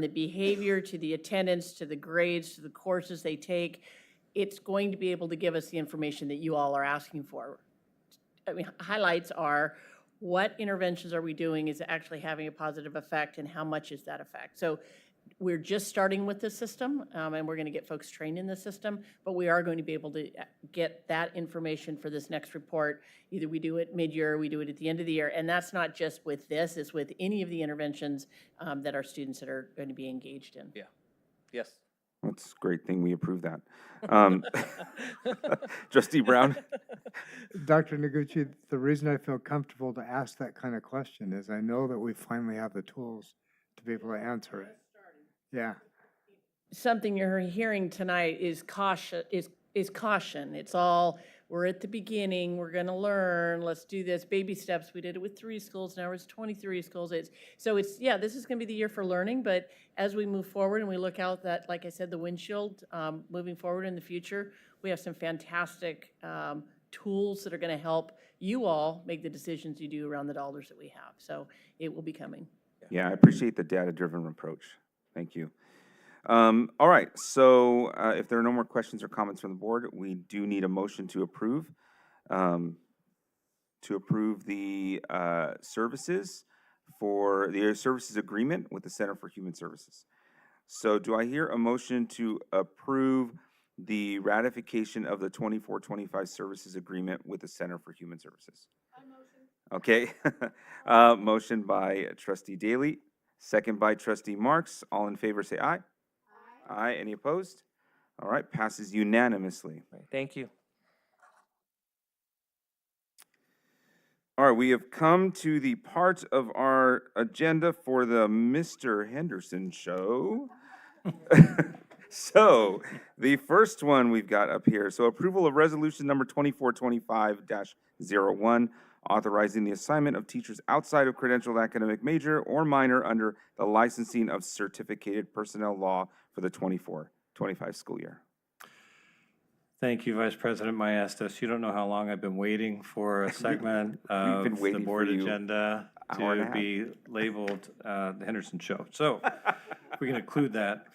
[SPEAKER 3] behavior to the attendance to the grades to the courses they take. It's going to be able to give us the information that you all are asking for. I mean, highlights are, what interventions are we doing is actually having a positive effect, and how much is that effect? So we're just starting with this system, and we're going to get folks trained in the system, but we are going to be able to get that information for this next report. Either we do it mid-year, or we do it at the end of the year, and that's not just with this, it's with any of the interventions that our students that are going to be engaged in.
[SPEAKER 11] Yeah. Yes.
[SPEAKER 1] That's a great thing we approve that. Trustee Brown?
[SPEAKER 4] Dr. Noguchi, the reason I feel comfortable to ask that kind of question is I know that we finally have the tools to be able to answer it. Yeah.
[SPEAKER 3] Something you're hearing tonight is caution. It's all, we're at the beginning, we're going to learn, let's do this, baby steps. We did it with 3 schools, now it's 23 schools. This is going to be the year for learning, but as we move forward and we look out that, like I said, the windshield, moving forward in the future, we have some fantastic tools that are going to help you all make the decisions you do around the dollars that we have. So it will be coming.
[SPEAKER 1] Yeah, I appreciate the data-driven approach. Thank you. All right, so if there are no more questions or comments from the board, we do need a motion to approve the services for the services agreement with the Center for Human Services. So do I hear a motion to approve the ratification of the 24-25 services agreement with the Center for Human Services? I motion. Okay. Motion by Trustee Daly, second by Trustee Marks. All in favor say aye. Aye. Any opposed? All right, passes unanimously.
[SPEAKER 11] Thank you.
[SPEAKER 1] All right, we have come to the part of our agenda for the Mr. Henderson show. So, the first one we've got up here, so approval of resolution number 2425-01, authorizing the assignment of teachers outside of credentialed academic major or minor under the licensing of certificated personnel law for the 24-25 school year.
[SPEAKER 15] Thank you, Vice President Maestas. You don't know how long I've been waiting for a segment of the board agenda to be labeled the Henderson Show. So we can include that.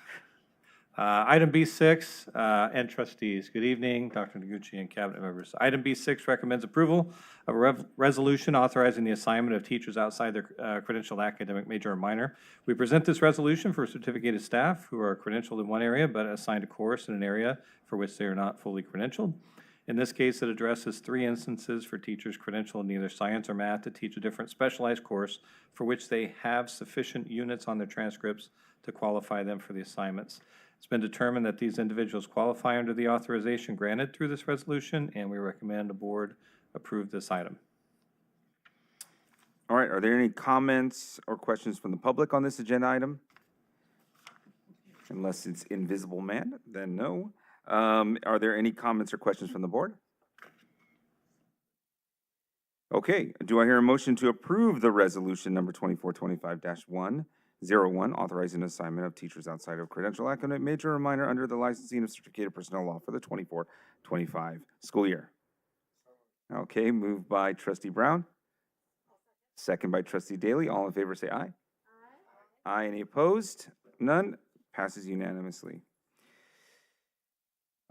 [SPEAKER 15] Item B6, and trustees, good evening, Dr. Noguchi and cabinet members. Item B6 recommends approval of a resolution authorizing the assignment of teachers outside their credentialed academic major or minor. We present this resolution for certificated staff who are credentialed in one area but assigned a course in an area for which they are not fully credentialed. In this case, it addresses 3 instances for teachers credentialed in either science or math to teach a different specialized course for which they have sufficient units on their transcripts to qualify them for the assignments. It's been determined that these individuals qualify under the authorization granted through this resolution, and we recommend the board approve this item.
[SPEAKER 1] All right, are there any comments or questions from the public on this agenda item? Unless it's Invisible Man, then no. Are there any comments or questions from the board? Okay, do I hear a motion to approve the resolution number 2425-101, authorizing assignment of teachers outside of credential academic major or minor under the licensing of certificated personnel law for the 24-25 school year? Okay, moved by trustee Brown. Second by trustee Daly. All in favor say aye. Aye. Any opposed? None. Passes unanimously.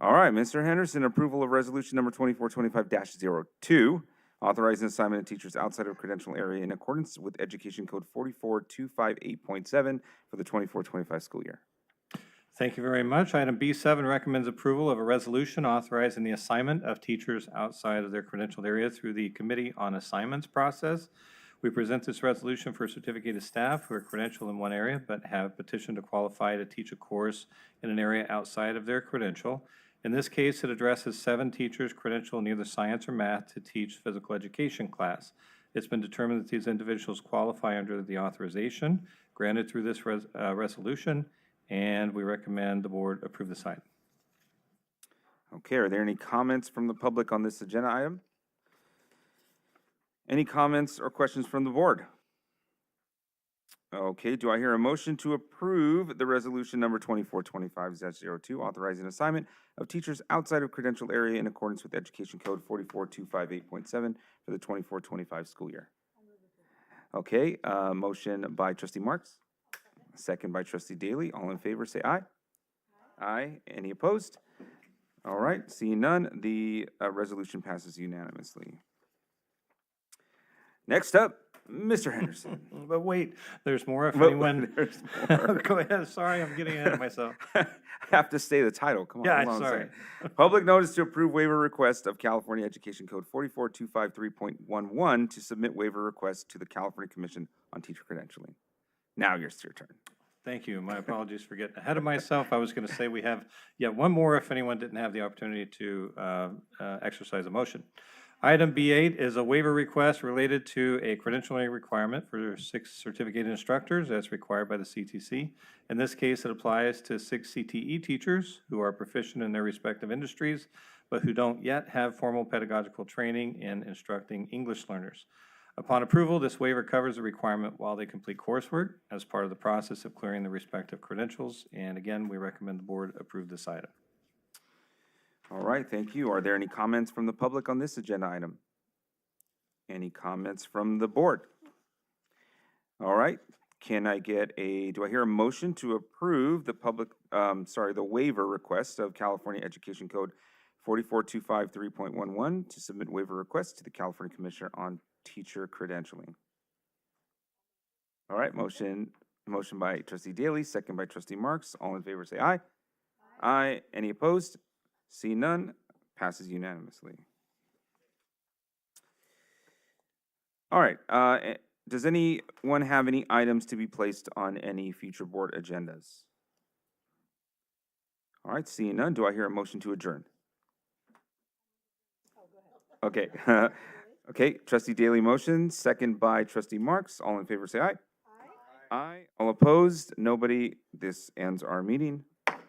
[SPEAKER 1] All right, Mr. Henderson, approval of resolution number 2425-02, authorizing assignment of teachers outside of credential area in accordance with Education Code 44258.7 for the 24-25 school year.
[SPEAKER 15] Thank you very much. Item B7 recommends approval of a resolution authorizing the assignment of teachers outside of their credentialed area through the Committee on Assignments process. We present this resolution for certificated staff who are credentialed in one area but have petitioned to qualify to teach a course in an area outside of their credential. In this case, it addresses 7 teachers credentialed in either science or math to teach physical education class. It's been determined that these individuals qualify under the authorization granted through this resolution, and we recommend the board approve this item.
[SPEAKER 1] Okay, are there any comments from the public on this agenda item? Any comments or questions from the board? Okay, do I hear a motion to approve the resolution number 2425-02, authorizing assignment of teachers outside of credential area in accordance with Education Code 44258.7 for the 24-25 school year? Okay, motion by trustee Marks, second by trustee Daly. All in favor say aye. Aye. Any opposed? All right, seeing none, the resolution passes unanimously. Next up, Mr. Henderson.
[SPEAKER 15] But wait, there's more if
[SPEAKER 1] But
[SPEAKER 15] anyone.
[SPEAKER 1] there's more.
[SPEAKER 15] Go ahead, sorry, I'm getting ahead of myself.
[SPEAKER 1] I have to say the title, come on.
[SPEAKER 15] Yeah,
[SPEAKER 1] hold on a
[SPEAKER 15] sorry.
[SPEAKER 1] second. Public notice to approve waiver request of California Education Code 44253.11 to submit waiver request to the California Commission on Teacher Credentialing. Now your turn.
[SPEAKER 15] Thank you. My apologies for getting ahead of myself. I was going to say we have yet one more if anyone didn't have the opportunity to exercise a motion. Item B8 is a waiver request related to a credentialing requirement for 6 certificated instructors as required by the CTC. In this case, it applies to 6 CTE teachers who are proficient in their respective industries, but who don't yet have formal pedagogical training in instructing English learners. Upon approval, this waiver covers the requirement while they complete coursework as part of the process of clearing the respective credentials. And again, we recommend the board approve this item.
[SPEAKER 1] All right, thank you. Are there any comments from the public on this agenda item? Any comments from the board? All right, do I hear a motion to approve the the waiver request of California Education Code 44253.11 to submit waiver request to the California Commissioner on Teacher Credentialing? All right, motion by trustee Daly, second by trustee Marks. All in favor say aye. Aye. Any opposed? See none, passes unanimously. All right, does anyone have any items to be placed on any future board agendas? All right, seeing none, do I hear a motion to adjourn? Okay, okay, trustee Daly motion, second by trustee Marks. All in favor say aye. Aye. Aye. All opposed? Nobody. This ends our meeting.